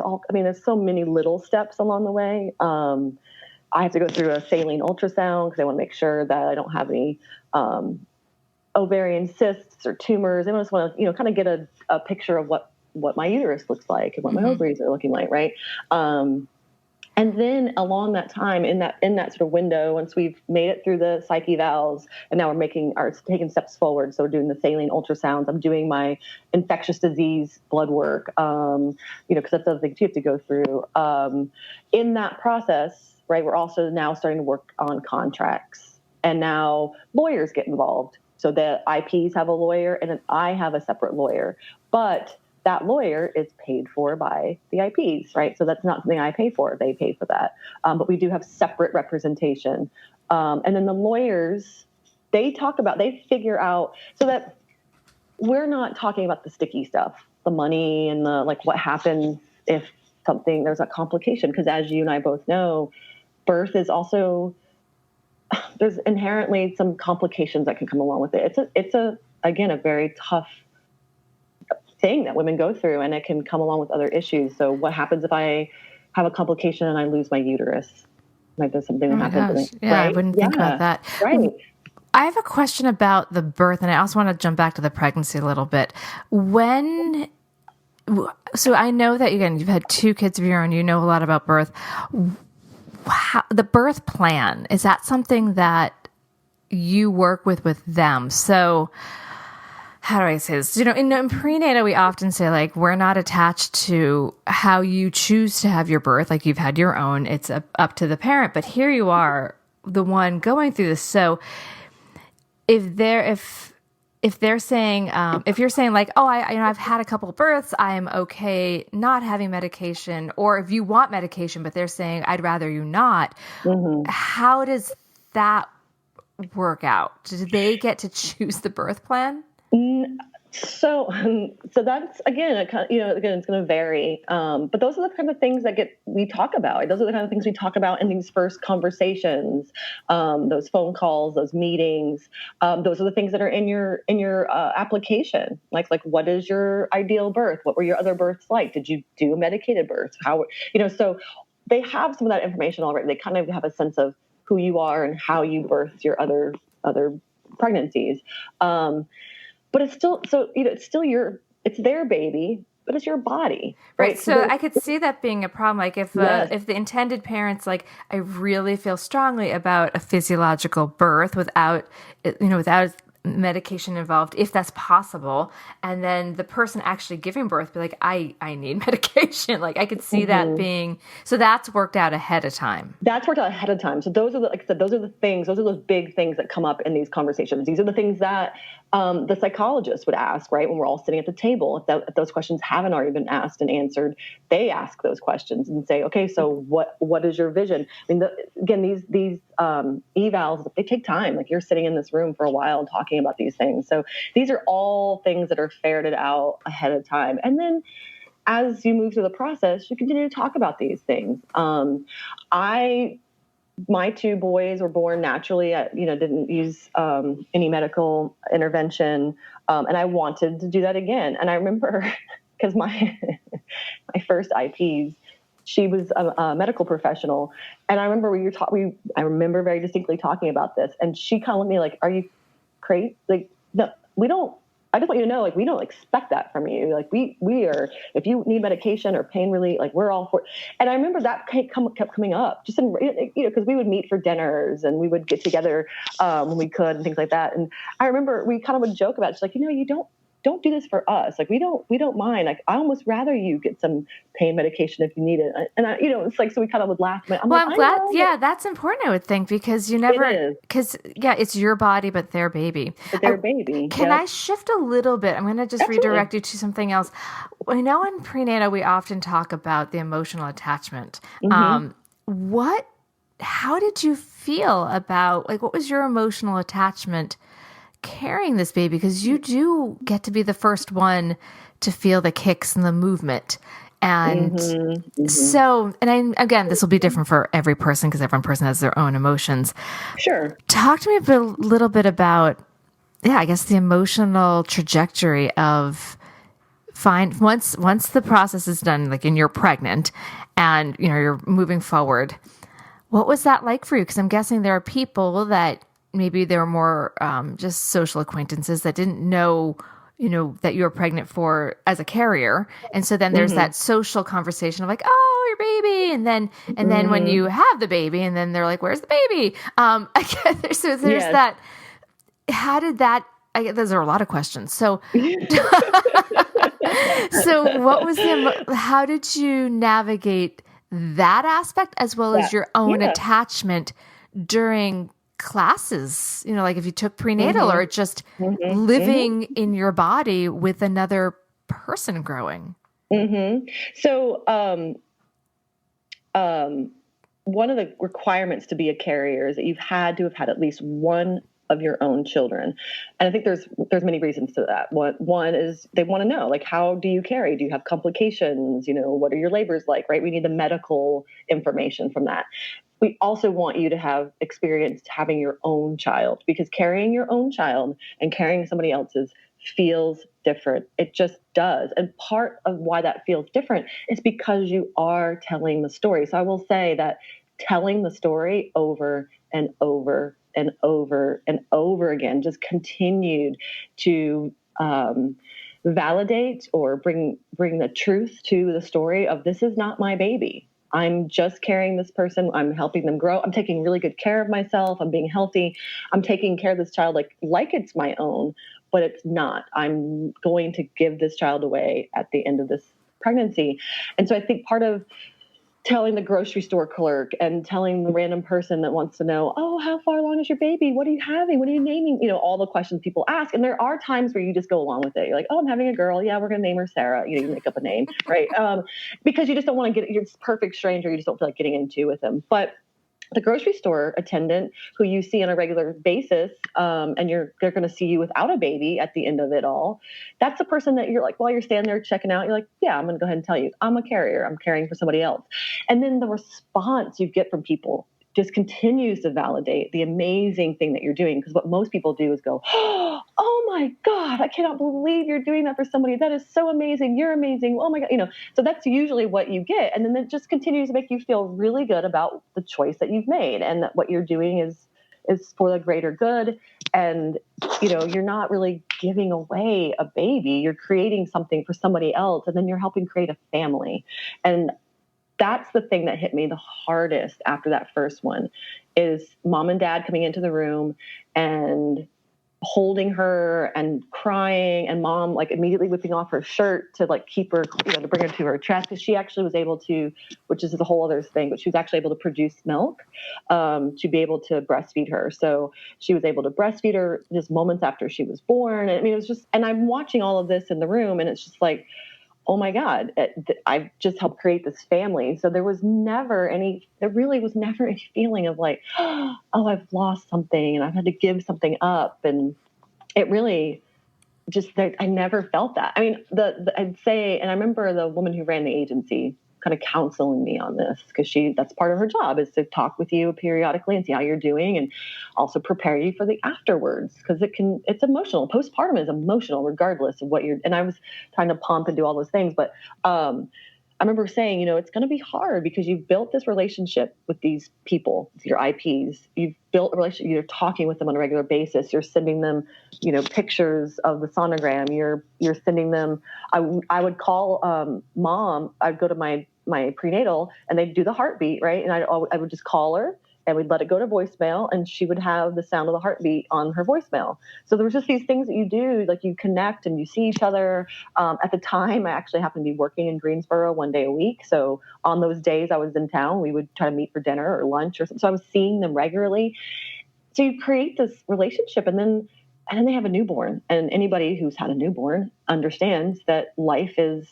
so many little steps along the way. I have to go through a saline ultrasound because I want to make sure that I don't have any ovarian cysts or tumors. I just want to, kind of get a picture of what my uterus looks like and what my ovaries are looking like, right? And then along that time, in that sort of window, once we've made it through the psych evals, and now we're taking steps forward. So we're doing the saline ultrasounds. I'm doing my infectious disease blood work, because that's the other thing you have to go through. In that process, right, we're also now starting to work on contracts, and now lawyers get involved. So the IPs have a lawyer, and then I have a separate lawyer. But that lawyer is paid for by the IPs, right? So that's not something I pay for. They pay for that. But we do have separate representation. And then the lawyers, they figure out, so that we're not talking about the sticky stuff, the money and the, like, what happens if there's a complication. Because as you and I both know, birth is also, there's inherently some complications that can come along with it. It's again, a very tough thing that women go through, and it can come along with other issues. So what happens if I have a complication and I lose my uterus? Like, there's something that happens to me. Yeah, right? I wouldn't think about that. Right. I have a question about the birth, and I also want to jump back to the pregnancy a little bit. So I know that, again, you've had 2 kids of your own. You know a lot about birth. The birth plan, is that something that you work with them? So how do I say this? In prenatal, we often say, like, we're not attached to how you choose to have your birth. Like, you've had your own, it's up to the parent. But here you are, the one going through this. So if they're saying, if you're saying, like, oh, I've had a couple of births, I'm okay not having medication, or if you want medication, but they're saying, I'd rather you not. Mm-hmm. How does that work out? Do they get to choose the birth plan? So that's, again, it's going to vary. But those are the kind of things that we talk about. Those are the kind of things we talk about in these first conversations, those phone calls, those meetings. Those are the things that are in your application. Like what is your ideal birth? What were your other births like? Did you do a medicated birth? How, so they have some of that information already. They kind of have a sense of who you are and how you birthed your other pregnancies. But it's still, it's their baby, but it's your body. Right. So I could see that being a problem. Like, if the intended parent's like, I really feel strongly about a physiological birth without medication involved, if that's possible. And then the person actually giving birth be like, I need medication. Like, I could see that being, so that's worked out ahead of time. That's worked out ahead of time. So those are the things, those are those big things that come up in these conversations. These are the things that the psychologist would ask, right? When we're all sitting at the table, if those questions haven't already been asked and answered, they ask those questions and say, okay, so what is your vision? I mean, these evals, they take time. Like, you're sitting in this room for a while talking about these things. So these are all things that are ferreted out ahead of time. And then as you move through the process, you continue to talk about these things. My 2 boys were born naturally. I, didn't use any medical intervention, and I wanted to do that again. And I remember, because my first IPs, she was a medical professional, and I remember I remember very distinctly talking about this, and she kind of looked at me like, "Are you crazy? Like, no, we don't." I just want you to know, like, we don't expect that from you. Like, we are, if you need medication or pain relief, like, we're all for it. And I remember that kept coming up, just because we would meet for dinners and we would get together when we could and things like that. And I remember we kind of would joke about it. She's like, you don't do this for us. Like, we don't mind. Like, I almost rather you get some pain medication if you need it. And it's like, so we kind of would laugh. I'm glad. Yeah, that's important, I would think, because it's your body, but their baby. Can I shift a little bit? I'm going to just redirect you to something else. I know in prenatal, we often talk about the emotional attachment. Mm-hmm. How did you feel about, like, what was your emotional attachment carrying this baby? Because you do get to be the first one to feel the kicks and the movement. And so, again, this will be different for every person because every person has their own emotions. Sure. Talk to me a little bit about, I guess, the emotional trajectory of once the process is done, like, and you're pregnant and, you're moving forward. What was that like for you? Because I'm guessing there are people that maybe they were more just social acquaintances that didn't know, that you were pregnant as a carrier. And so then there's that social conversation of like, oh, your baby. And then when you have the baby, and then they're like, where's the baby? So there's that. How did that, those are a lot of questions. So, what was how did you navigate that aspect as well as your own attachment during classes, like if you took prenatal or just living in your body with another person growing. Mm-hmm. So, one of the requirements to be a carrier is that you've had to have had at least one of your own children. And I think there's many reasons to that. One is they want to know, like, how do you carry? Do you have complications? What are your labors like, right? We need the medical information from that. We also want you to have experience having your own child, because carrying your own child and carrying somebody else's feels different. It just does. And part of why that feels different is because you are telling the story. So I will say that telling the story over and over and over and over again just continued to validate or bring the truth to the story of, this is not my baby. I'm just carrying this person. I'm helping them grow. I'm taking really good care of myself. I'm being healthy. I'm taking care of this child like it's my own, but it's not. I'm going to give this child away at the end of this pregnancy. And so I think part of telling the grocery store clerk and telling the random person that wants to know, oh, how far along is your baby? What are you having? What are you naming? All the questions people ask. And there are times where you just go along with it. You're like, oh, I'm having a girl. Yeah, we're going to name her Sarah. You make up a name, right? Because you just don't want to you're this perfect stranger. You just don't feel like getting into with them. But the grocery store attendant who you see on a regular basis, and they're going to see you without a baby at the end of it all. That's the person that you're like, while you're standing there checking out, you're like, yeah, I'm going to go ahead and tell you, I'm a carrier. I'm caring for somebody else. And then the response you get from people just continues to validate the amazing thing that you're doing. Because what most people do is go, oh my God, I cannot believe you're doing that for somebody. That is so amazing. You're amazing. Oh my God. So that's usually what you get. And then it just continues to make you feel really good about the choice that you've made, and that what you're doing is for the greater good. And, you're not really giving away a baby. You're creating something for somebody else, and then you're helping create a family. And that's the thing that hit me the hardest after that first one, is mom and dad coming into the room and holding her and crying, and mom immediately whipping off her shirt to keep her, to bring her to her chest. Because she actually was able to, which is a whole other thing, but she was actually able to produce milk to be able to breastfeed her. So she was able to breastfeed her just moments after she was born. And it was just, and I'm watching all of this in the room, and it's just like, oh my God, I've just helped create this family. So there really was never any feeling of oh, I've lost something and I've had to give something up. And it really just, I never felt that. I mean, I'd say, and I remember the woman who ran the agency kind of counseling me on this, because that's part of her job, is to talk with you periodically and see how you're doing, and also prepare you for the afterwards, because it's emotional. Postpartum is emotional regardless of what and I was trying to pump and do all those things, but I remember saying, it's going to be hard because you've built this relationship with these people, your IPs. You've built a relationship. You're talking with them on a regular basis. You're sending them, pictures of the sonogram. You're sending them. I would call mom. I'd go to my prenatal, and they'd do the heartbeat, right? And I would just call her, and we'd let it go to voicemail, and she would have the sound of the heartbeat on her voicemail. So there was just these things that you do, you connect and you see each other. At the time, I actually happened to be working in Greensboro one day a week. So on those days I was in town, we would try to meet for dinner or lunch or something. So I was seeing them regularly. So you create this relationship, and then they have a newborn, and anybody who's had a newborn understands that life is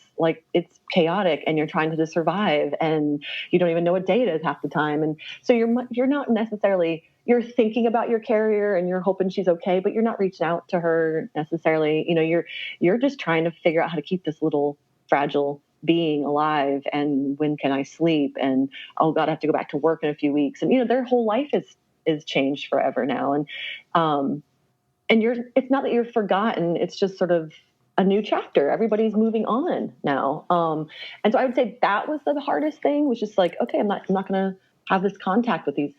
it's chaotic, and you're trying to just survive, and you don't even know what day it is half the time. And so you're not necessarily, you're thinking about your carrier and you're hoping she's okay, but you're not reaching out to her necessarily. You're just trying to figure out how to keep this little fragile being alive, and when can I sleep, and oh God, I have to go back to work in a few weeks. And their whole life is changed forever now. And it's not that you're forgotten. It's just sort of a new chapter. Everybody's moving on now. And so I would say that was the hardest thing, was just okay, I'm not going to have this contact with these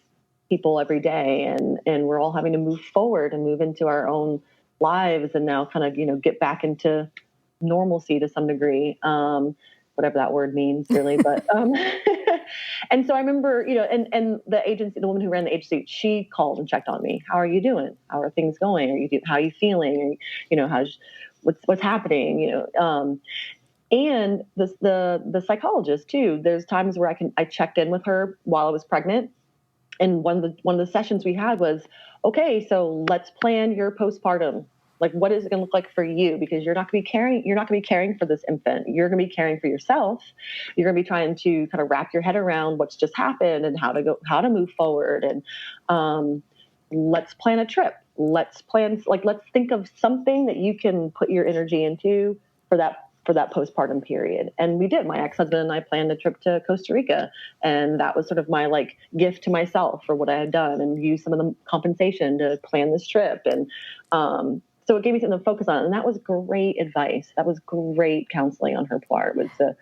people every day. And we're all having to move forward and move into our own lives, and now kind of, get back into normalcy to some degree. Whatever that word means really, but, and so I remember, and the agency, the woman who ran the agency, she called and checked on me. How are you doing? How are things going? How are you feeling? What's happening? And the psychologist too. There's times where I checked in with her while I was pregnant. And one of the sessions we had was, okay, so let's plan your postpartum. Like, what is it going to look like for you? Because you're not going to be caring for this infant. You're going to be caring for yourself. You're going to be trying to kind of wrap your head around what's just happened and how to move forward. And let's plan a trip. Let's think of something that you can put your energy into for that postpartum period. And we did. My ex-husband and I planned a trip to Costa Rica. And that was sort of my like gift to myself for what I had done, and used some of the compensation to plan this trip. And so it gave me something to focus on. And that was great advice. That was great counseling on her part, was to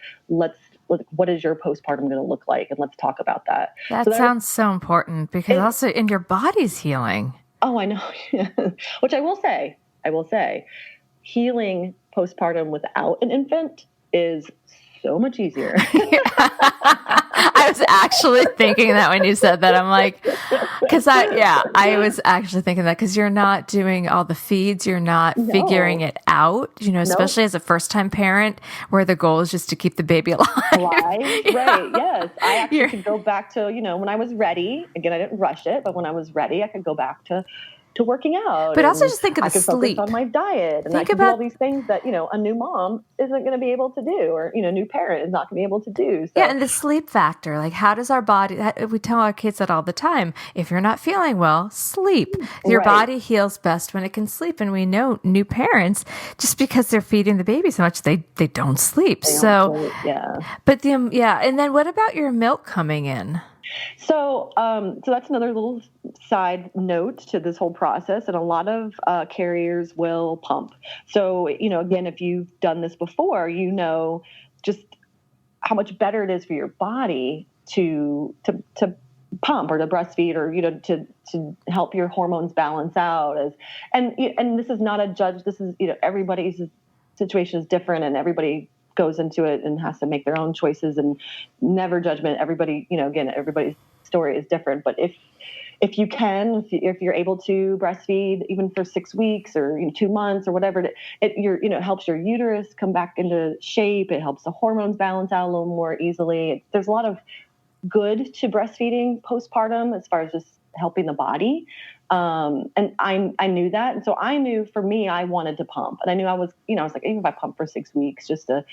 what is your postpartum going to look like? And let's talk about that. That sounds so important, because also in your body's healing. Oh, I know. Which I will say, healing postpartum without an infant is so much easier. I was actually thinking that when you said that. I'm like, because I was actually thinking that, because you're not doing all the feeds, you're not figuring it out, especially as a first-time parent, where the goal is just to keep the baby alive. Right, yes. I actually could go back to, when I was ready. Again, I didn't rush it, but when I was ready, I could go back to working out. But also just think of the sleep. I could focus on my diet, and I could do all these things that, a new mom isn't going to be able to do, or, new parent is not going to be able to do. So. Yeah, and the sleep factor. Like, how does our body, we tell our kids that all the time, if you're not feeling well, sleep. Your body heals best when it can sleep. And we know new parents, just because they're feeding the baby so much, they don't sleep. But and then what about your milk coming in? So that's another little side note to this whole process. And a lot of carriers will pump. So, again, if you've done this before, just how much better it is for your body to pump or to breastfeed, or, to help your hormones balance out. And this is not a judge. This is, everybody's situation is different, and everybody goes into it and has to make their own choices, and never judgment. Everybody, again, everybody's story is different. But if you can, if you're able to breastfeed even for 6 weeks or 2 months or whatever, it helps your uterus come back into shape. It helps the hormones balance out a little more easily. There's a lot of good to breastfeeding postpartum as far as just helping the body. And I knew that. And so I knew, for me, I wanted to pump. And I knew I was like, even if I pump for 6 weeks, just to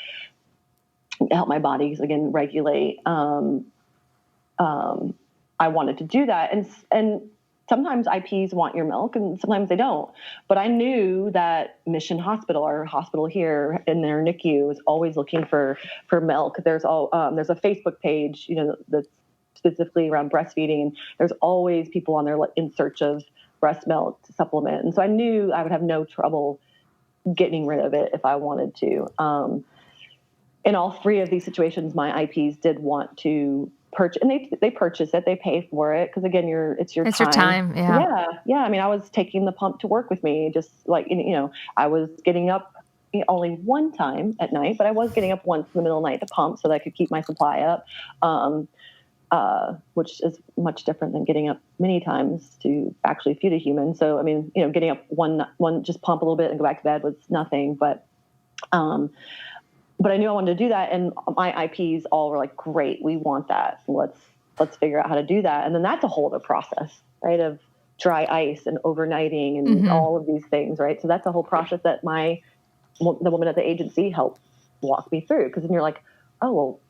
help my body, again, regulate, I wanted to do that. And sometimes IPs want your milk and sometimes they don't. But I knew that Mission Hospital, our hospital here in their NICU, is always looking for milk. There's a Facebook page, that's specifically around breastfeeding, and there's always people on there in search of breast milk to supplement. And so I knew I would have no trouble getting rid of it if I wanted to. In all three of these situations, my IPs did want to purchase, and they purchase it, they pay for it, because again, it's your time. Yeah. I mean, I was taking the pump to work with me, just like, I was getting up only one time at night, but I was getting up once in the middle of the night to pump so that I could keep my supply up. Which is much different than getting up many times to actually feed a human. So, I mean, getting up one, just pump a little bit and go back to bed was nothing, but I knew I wanted to do that. And my IPs all were like, great, we want that. So let's figure out how to do that. And then that's a whole other process, right? Of dry ice and overnighting and all of these things, right? So that's a whole process that the woman at the agency helped walk me through. Cause then you're like, oh, well,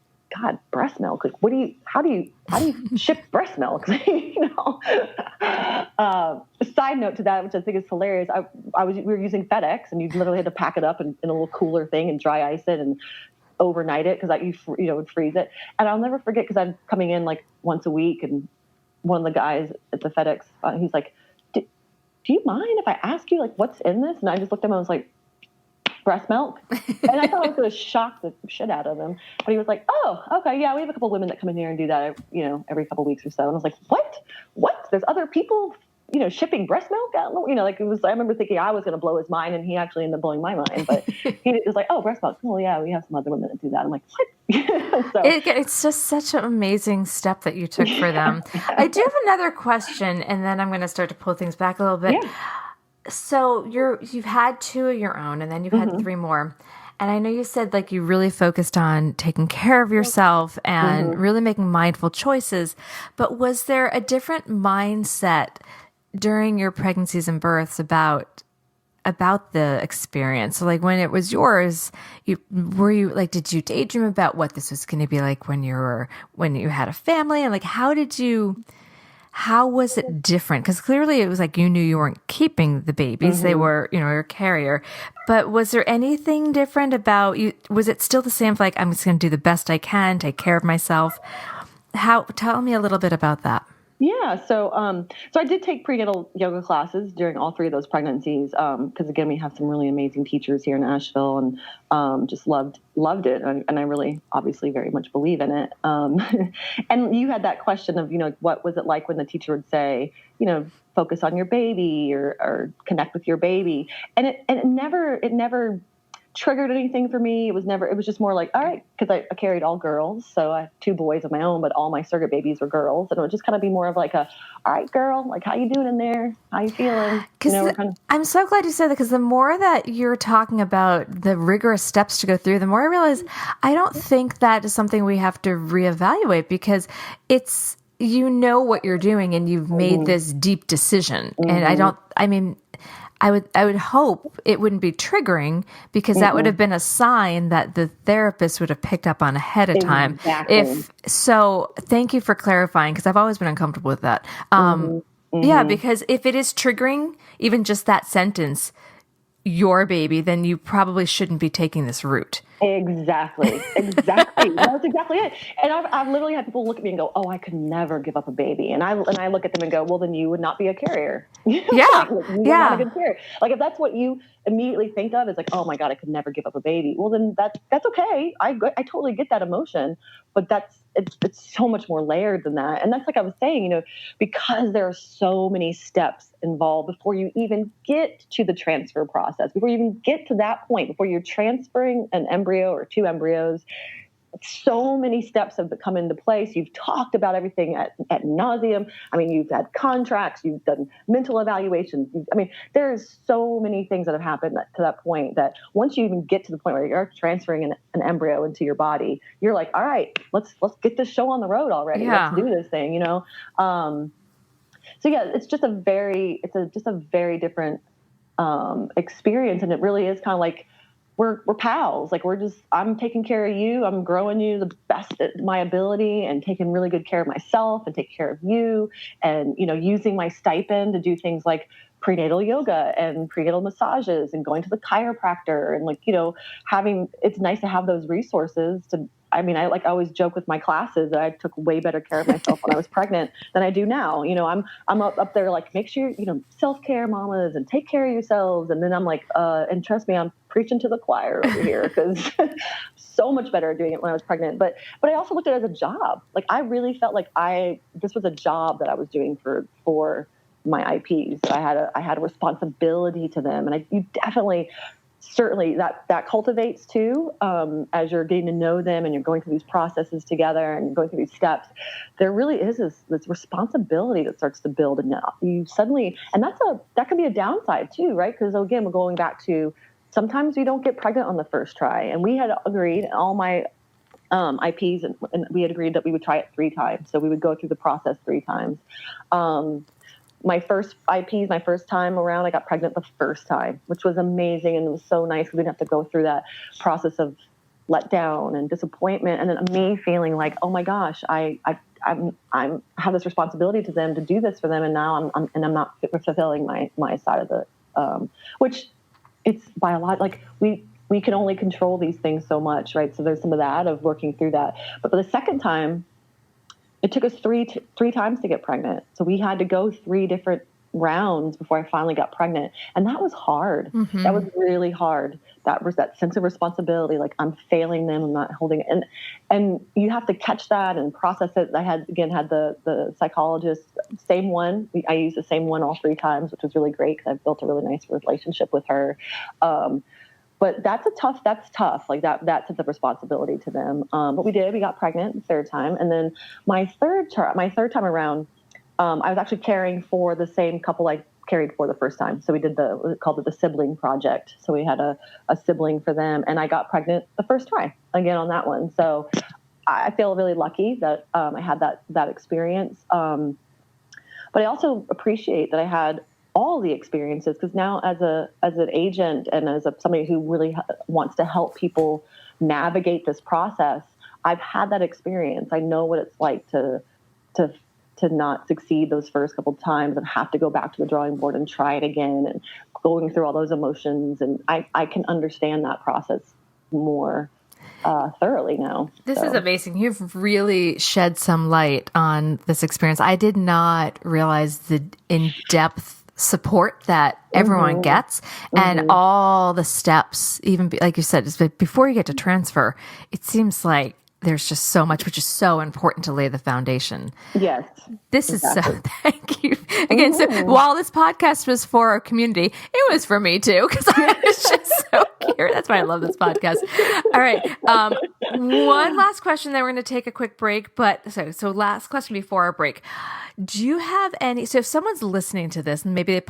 God, breast milk. Like, how do you ship breast milk? Side note to that, which I think is hilarious. We were using FedEx, and you literally had to pack it up in a little cooler thing and dry ice it and overnight it, because you would freeze it. And I'll never forget, because I'm coming in like once a week, and one of the guys at the FedEx, he's like, do you mind if I ask you like what's in this? And I just looked at him and I was like, breast milk. And I thought I was going to shock the shit out of him. But he was like, oh, okay, yeah, we have a couple of women that come in here and do that, every couple of weeks or so. And I was like, what? There's other people, shipping breast milk? I remember thinking I was going to blow his mind, and he actually ended up blowing my mind. But he was like, oh, breast milk. Oh, yeah, we have some other women that do that. I'm like, what? So, it's just such an amazing step that you took for them. I do have another question, and then I'm going to start to pull things back a little bit. Yeah. So you've had 2 of your own, and then you've had 3 more. And I know you said like you really focused on taking care of yourself and really making mindful choices. But was there a different mindset during your pregnancies and births about about the experience. So like when it was yours, were you like, did you daydream about what this was going to be like when you had a family? And like, how was it different? Because clearly it was like you knew you weren't keeping the babies. Mm-hmm. They were, your carrier. But was there anything different about you? Was it still the same, like, I'm just going to do the best I can, take care of myself? Tell me a little bit about that. Yeah. So I did take prenatal yoga classes during all 3 of those pregnancies. Cause again, we have some really amazing teachers here in Nashville, and, just loved it. And I really obviously very much believe in it. And you had that question of, what was it like when the teacher would say, focus on your baby or connect with your baby. And it never triggered anything for me. It was just more like, all right, because I carried all girls. So I have 2 boys of my own, but all my surrogate babies were girls. And it would just kind of be more of like all right, girl, like, how you doing in there? How you feeling? I'm so glad you said that, because the more that you're talking about the rigorous steps to go through, the more I realize I don't think that is something we have to reevaluate, because it's, what you're doing and you've made this deep decision. And I would hope it wouldn't be triggering, because that would have been a sign that the therapist would have picked up on ahead of time. Exactly. So thank you for clarifying, because I've always been uncomfortable with that. Yeah, because if it is triggering, even just that sentence, your baby, then you probably shouldn't be taking this route. Exactly. That's exactly it. And I've literally had people look at me and go, "Oh, I could never give up a baby." And I look at them and go, "Well, then you would not be a carrier." Yeah. You're not a good carrier. Like, if that's what you immediately think of, is like, "Oh my God, I could never give up a baby." Well, then that's okay. I totally get that emotion, but it's so much more layered than that. And that's, like I was saying, because there are so many steps involved before you even get to the transfer process, before you even get to that point, before you're transferring an embryo or 2 embryos. So many steps have come into place. You've talked about everything at nauseum. You've had contracts, you've done mental evaluations. There's so many things that have happened to that point, that once you even get to the point where you're transferring an embryo into your body, you're like, all right, let's get this show on the road already. Yeah. Let's do this thing, So yeah, it's just a very different experience, and it really is kind of like we're pals. Like, I'm taking care of you. I'm growing you the best at my ability, and taking really good care of myself and taking care of you, and using my stipend to do things like prenatal yoga and prenatal massages and going to the chiropractor, and it's nice to have those resources to. I always joke with my classes that I took way better care of myself when I was pregnant than I do now. I'm up there like, make sure, self-care, mamas, and take care of yourselves. And then I'm like, and trust me, I'm preaching to the choir over here, because so much better at doing it when I was pregnant. But I also looked at it as a job. Like, I really felt like this was a job that I was doing for my IPs. I had a responsibility to them, and you definitely. Certainly that cultivates too, as you're getting to know them and you're going through these processes together and going through these steps. There really is this responsibility that starts to build, and you suddenly, and that can be a downside too, right? Because again, we're going back to, sometimes we don't get pregnant on the first try, and we had agreed, all my IPs, and we had agreed that we would try it 3 times, so we would go through the process 3 times. My first IPs, my first time around, I got pregnant the first time, which was amazing. And it was so nice. We didn't have to go through that process of letdown and disappointment. And then me feeling like, oh my gosh, I have this responsibility to them to do this for them. And now I'm not fulfilling my side of the, which it's biological. Like we can only control these things so much, right? So there's some of that, of working through that. But for the second time, it took us three times to get pregnant. So we had to go 3 different rounds before I finally got pregnant. And that was hard. Mm-hmm. That was really hard. That was that sense of responsibility. Like, I'm failing them. I'm not holding it. And you have to catch that and process it. I had the psychologist, same one. I used the same one all 3 times, which was really great, because I've built a really nice relationship with her. But that's tough. Like that sense of responsibility to them. But we got pregnant the 3rd time. And then my third time around, I was actually caring for the same couple I carried for the first time. So we called it the sibling project. So we had a sibling for them, and I got pregnant the first try again on that one. So I feel really lucky that I had that experience. But I also appreciate that I had all the experiences, because now as an agent and as somebody who really wants to help people navigate this process, I've had that experience. I know what it's like to not succeed those first couple of times and have to go back to the drawing board and try it again and going through all those emotions. And I can understand that process more thoroughly now. This is amazing. You've really shed some light on this experience. I did not realize the in-depth support that everyone gets and all the steps, even like you said, before you get to transfer, it seems like there's just so much, which is so important to lay the foundation. Yes. This exactly. Is so, thank you. Again, so while this podcast was for our community, it was for me too, because I was just so curious. That's why I love this podcast. All right. One last question, then we're going to take a quick break. But so last question before our break. Do you have any, so if someone's listening to this and maybe they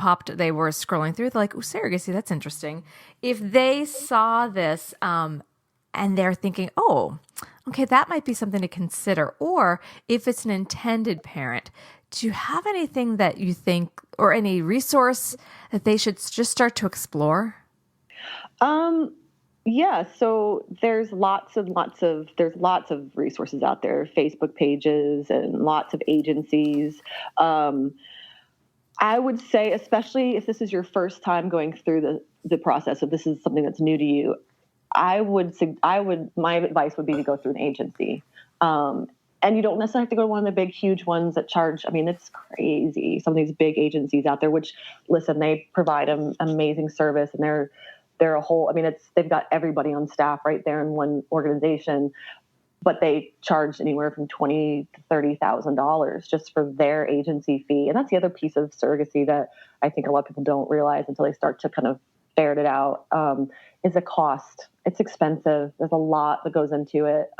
were scrolling through, they're like, oh, surrogacy, that's interesting. If they saw this and they're thinking, oh, okay, that might be something to consider. Or if it's an intended parent, do you have anything that you think, or any resource that they should just start to explore? Yeah, so there's lots of resources out there, Facebook pages and lots of agencies. I would say, especially if this is your first time going through the process, if this is something that's new to you, my advice would be to go through an agency. And you don't necessarily have to go to one of the big, huge ones that charge. I mean, it's crazy. Some of these big agencies out there, which, listen, they provide an amazing service, and they're a whole, I mean, they've got everybody on staff right there in one organization, but they charge anywhere from $20,000 to $30,000 just for their agency fee. And that's the other piece of surrogacy that I think a lot of people don't realize until they start to kind of ferret it out, is the cost. It's expensive. There's a lot that goes into it.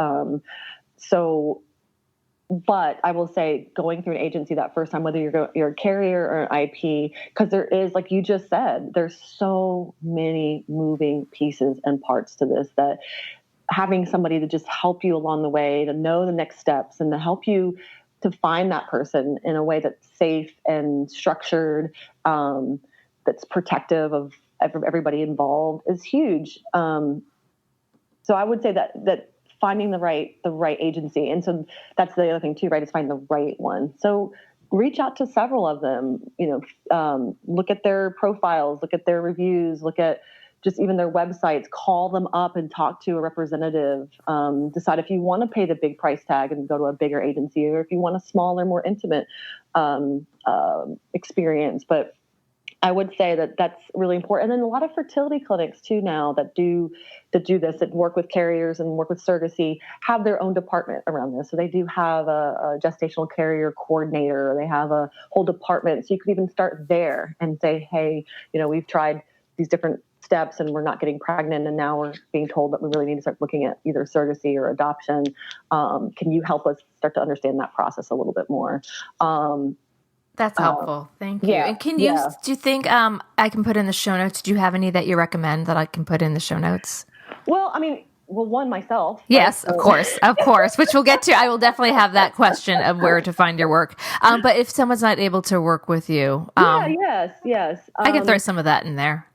But I will say, going through an agency that first time, whether you're a carrier or an IP, because there is, like you just said, there's so many moving pieces and parts to this, that having somebody to just help you along the way, to know the next steps, and to help you to find that person in a way that's safe and structured, that's protective of everybody involved, is huge. So I would say that finding the right agency. And so that's the other thing too, right? Is find the right one. So reach out to several of them, look at their profiles, look at their reviews, look at just even their websites, call them up and talk to a representative, decide if you want to pay the big price tag and go to a bigger agency, or if you want a smaller, more intimate experience. But I would say that that's really important. And then a lot of fertility clinics too now that do this, that work with carriers and work with surrogacy, have their own department around this. So they do have a gestational carrier coordinator, or they have a whole department. So you could even start there and say, hey, we've tried these different steps and we're not getting pregnant, and now we're being told that we really need to start looking at either surrogacy or adoption. Can you help us start to understand that process a little bit more? That's helpful. Thank you. And do you think I can put in the show notes? Do you have any that you recommend that I can put in the show notes? Well, one myself. Yes, right? Of course, which we'll get to. I will definitely have that question of where to find your work. But if someone's not able to work with you, yes. I can throw some of that in there.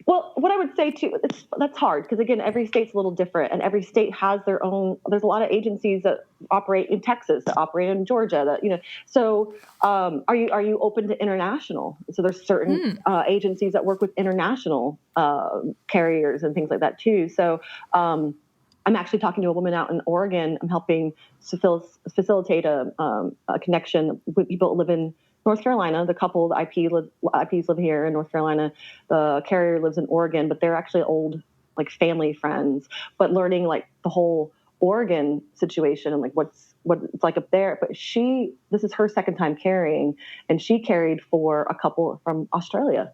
Well, what I would say too, that's hard, because again, every state's a little different, and every state has their own. There's a lot of agencies that operate in Texas, that operate in Georgia, So, are you open to international? So there's certain agencies that work with international carriers and things like that too. So, I'm actually talking to a woman out in Oregon. I'm helping facilitate a connection with people that live in North Carolina. The couple, the IPs live here in North Carolina. The carrier lives in Oregon, but they're actually old, like, family friends. But learning, like, the whole Oregon situation and, like, what it's like up there. But this is her second time carrying, and she carried for a couple from Australia.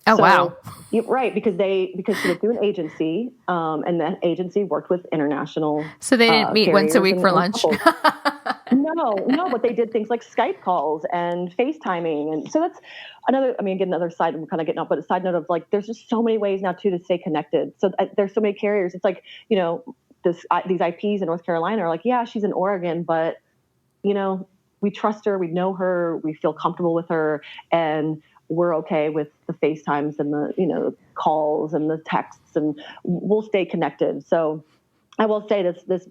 Oh, wow. Right, because she was through an agency, and that agency worked with international. So they didn't meet once a week for lunch? No, but they did things like Skype calls and FaceTiming. And so that's another side, we're kind of getting off, but a side note of, like, there's just so many ways now too to stay connected. So there's so many carriers. It's like, these IPs in North Carolina are like, yeah, she's in Oregon, but, we trust her, we know her, we feel comfortable with her. And we're okay with the FaceTimes and the, the calls and the texts, and we'll stay connected. So I will say this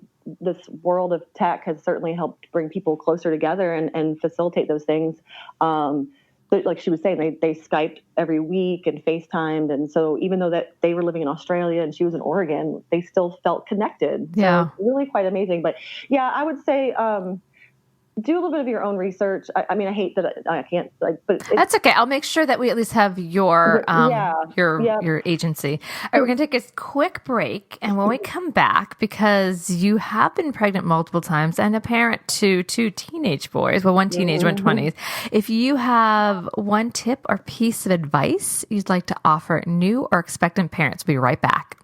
world of tech has certainly helped bring people closer together and facilitate those things. But like she was saying, they Skyped every week and FaceTimed. And so even though that they were living in Australia and she was in Oregon, they still felt connected. So it's really quite amazing. But yeah, I would say, do a little bit of your own research. I mean, I hate that I can't, but that's okay. I'll make sure that we at least have your agency. All right, we're going to take a quick break. And when we come back, because you have been pregnant multiple times and a parent to 2 teenage boys, well, one teenage, one 20s. If you have one tip or piece of advice you'd like to offer new or expectant parents, we'll be right back.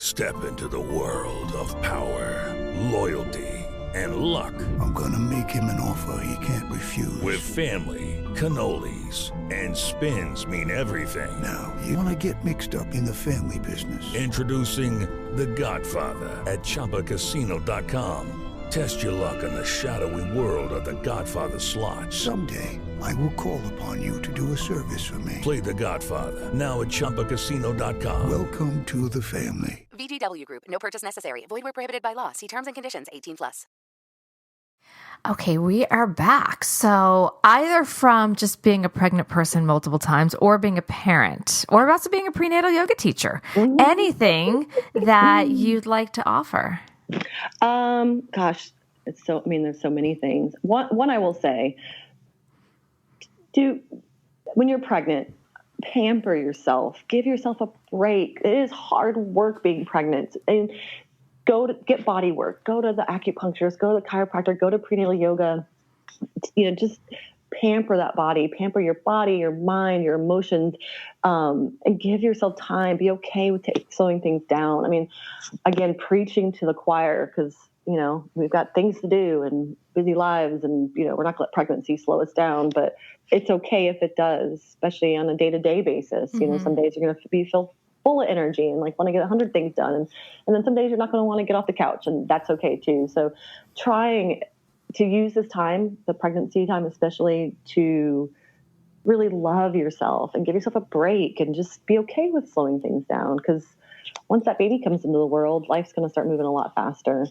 Step into the world of power, loyalty, and luck. I'm gonna make him an offer he can't refuse. With family, cannolis, and spins mean everything. Now, you wanna get mixed up in the family business. Introducing The Godfather at ChumbaCasino.com. Test your luck in the shadowy world of The Godfather slot. Someday, I will call upon you to do a service for me. Play The Godfather, now at ChumbaCasino.com. Welcome to the family. VGW Group. No purchase necessary. Void where prohibited by law. See terms and conditions. 18+. Okay, we are back. So either from just being a pregnant person multiple times or being a parent or also being a prenatal yoga teacher, anything that you'd like to offer? Gosh, there's so many things. One I will say, when you're pregnant, pamper yourself, give yourself a break. It is hard work being pregnant, and go to get body work, go to the acupuncturist, go to the chiropractor, go to prenatal yoga, just pamper that body, pamper your body, your mind, your emotions, and give yourself time. Be okay with slowing things down. I mean, again, preaching to the choir, because, we've got things to do and busy lives, and, we're not going to let pregnancy slow us down, but it's okay if it does, especially on a day-to-day basis. Some days you're going to feel full of energy and want to get 100 things done. And then some days you're not going to want to get off the couch, and that's okay too. So trying to use this time, the pregnancy time especially, to really love yourself and give yourself a break and just be okay with slowing things down. Because once that baby comes into the world, life's going to start moving a lot faster.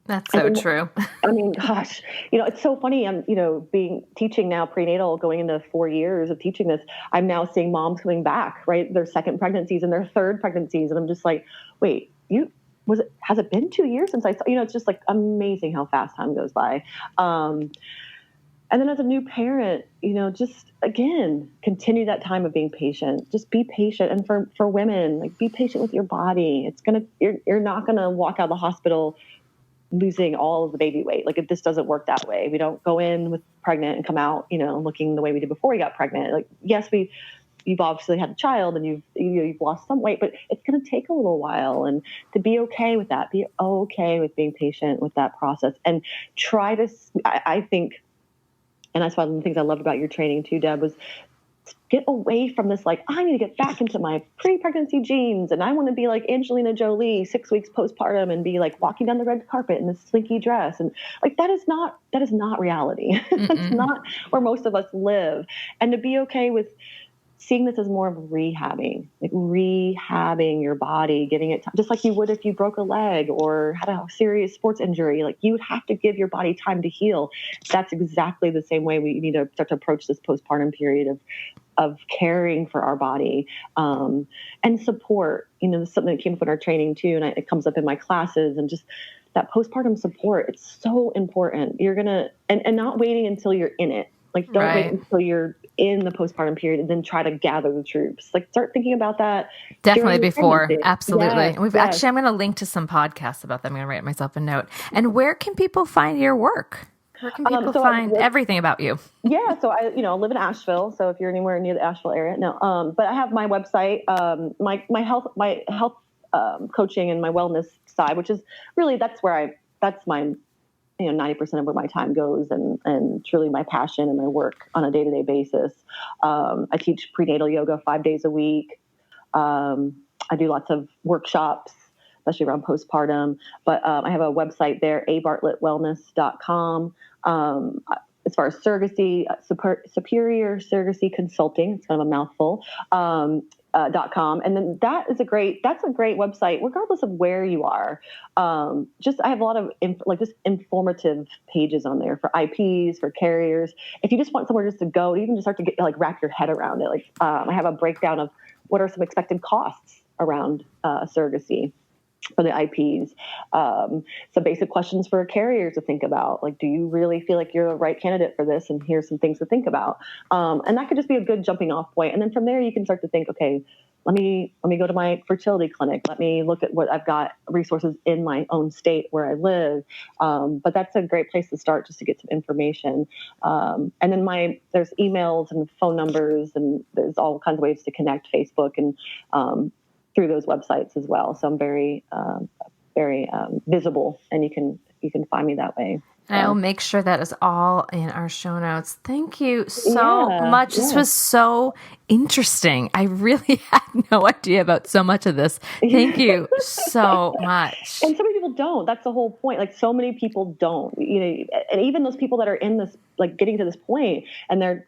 That's so true. I mean, gosh, it's so funny. I'm, teaching now prenatal, going into 4 years of teaching this. I'm now seeing moms coming back, right? Their second pregnancies and their third pregnancies. And I'm just like, wait, has it been 2 years since I saw, it's just like amazing how fast time goes by. And then as a new parent, just again, continue that time of being patient. Just be patient. And for women, be patient with your body. You're not going to walk out of the hospital losing all of the baby weight. This doesn't work that way. We don't go in with pregnant and come out, looking the way we did before we got pregnant. Yes, you've obviously had a child and you've lost some weight, but it's going to take a little while. And to be okay with that, be okay with being patient with that process, and try to, I think, and that's one of the things I loved about your training too, Deb, was get away from this, I need to get back into my pre-pregnancy jeans, and I want to be like Angelina Jolie 6 weeks postpartum and be walking down the red carpet in this slinky dress. And that is not reality. That's not where most of us live. And to be okay with seeing this as more of rehabbing your body, giving it time, just like you would if you broke a leg or had a serious sports injury. You would have to give your body time to heal. That's exactly the same way we need to start to approach this postpartum period of caring for our body, and support. Something that came up in our training too, and it comes up in my classes, and just that postpartum support. It's so important. You're gonna and not waiting until you're in it. Don't wait until you're in the postpartum period and then try to gather the troops. Start thinking about that. Definitely before. Pregnancy. Absolutely. Actually, I'm going to link to some podcasts about that. I'm going to write myself a note. And where can people find your work? Where can people find everything about you? Yeah. So I, live in Asheville. So if you're anywhere near the Asheville area, no. But I have my website, my health coaching and my wellness side, which is really, that's my 90% of where my time goes, and truly my passion and my work on a day-to-day basis. I teach prenatal yoga 5 days a week. I do lots of workshops, especially around postpartum. But I have a website there, abartlettwellness.com. as far as surrogacy, Superior Surrogacy Consulting, it's kind of a mouthful, .com. And then that's a great website, regardless of where you are. I have a lot of just informative pages on there for IPs, for carriers. If you just want somewhere just to go, to even just start to get wrap your head around it. I have a breakdown of what are some expected costs around surrogacy for the IPs. Some basic questions for carriers to think about. Do you really feel like you're the right candidate for this? And here's some things to think about. And that could just be a good jumping off point. And then from there, you can start to think, okay, let me go to my fertility clinic. Let me look at what I've got resources in my own state where I live. But that's a great place to start, just to get some information. And then there's emails and phone numbers, and there's all kinds of ways to connect, Facebook and through those websites as well. So I'm very visible, and you can find me that way. I will make sure that is all in our show notes. Thank you so much. This was so interesting. I really had no idea about so much of this. Thank you so much. And so many people don't. That's the whole point. So many people don't. And even those people that are in this, getting to this point, and they're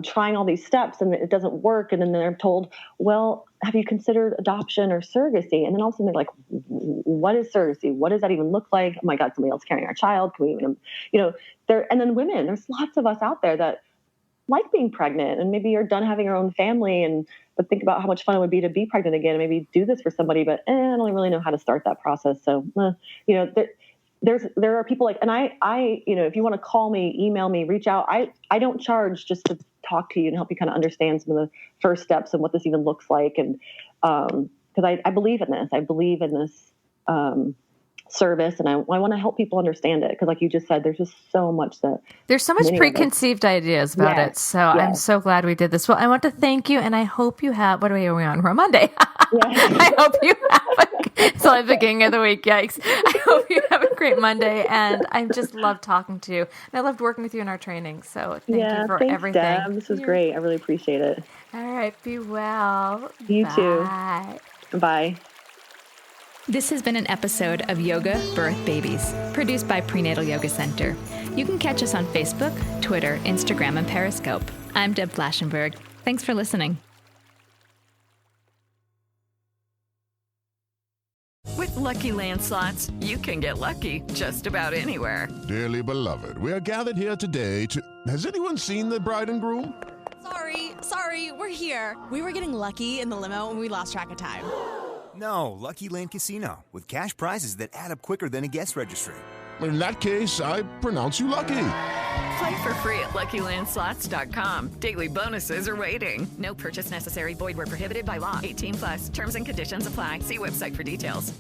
trying all these steps, and it doesn't work, and then they're told, well, have you considered adoption or surrogacy? And then all of a sudden they're like, what is surrogacy? What does that even look like? Oh my God, somebody else carrying our child. Can we even, and then women, there's lots of us out there that like being pregnant, and maybe you're done having your own family, but think about how much fun it would be to be pregnant again and maybe do this for somebody, but I don't really know how to start that process. So, there are people and I, if you want to call me, email me, reach out, I don't charge just to talk to you and help you kind of understand some of the first steps and what this even looks like. And, cause I believe in this, service, and I want to help people understand it. Cause like you just said, there's just so much preconceived ideas about it. So I'm so glad we did this. Well, I want to thank you, and I hope you have, what are we on? We're on Monday. I hope you have it's like the beginning of the week. Yikes. I hope you have a great Monday, and I just love talking to you. And I loved working with you in our training. So thank you for everything. Deb. This was great. I really appreciate it. All right. Be well. You too. Bye. This has been an episode of Yoga Birth Babies, produced by Prenatal Yoga Center. You can catch us on Facebook, Twitter, Instagram, and Periscope. I'm Deb Flashenberg. Thanks for listening. With Lucky Land Slots, you can get lucky just about anywhere. Dearly beloved, we are gathered here today to... Has anyone seen the bride and groom? Sorry, we're here. We were getting lucky in the limo and we lost track of time. No, Lucky Land Casino, with cash prizes that add up quicker than a guest registry. In that case, I pronounce you lucky. Play for free at LuckyLandSlots.com. Daily bonuses are waiting. No purchase necessary. Void where prohibited by law. 18+. Terms and conditions apply. See website for details.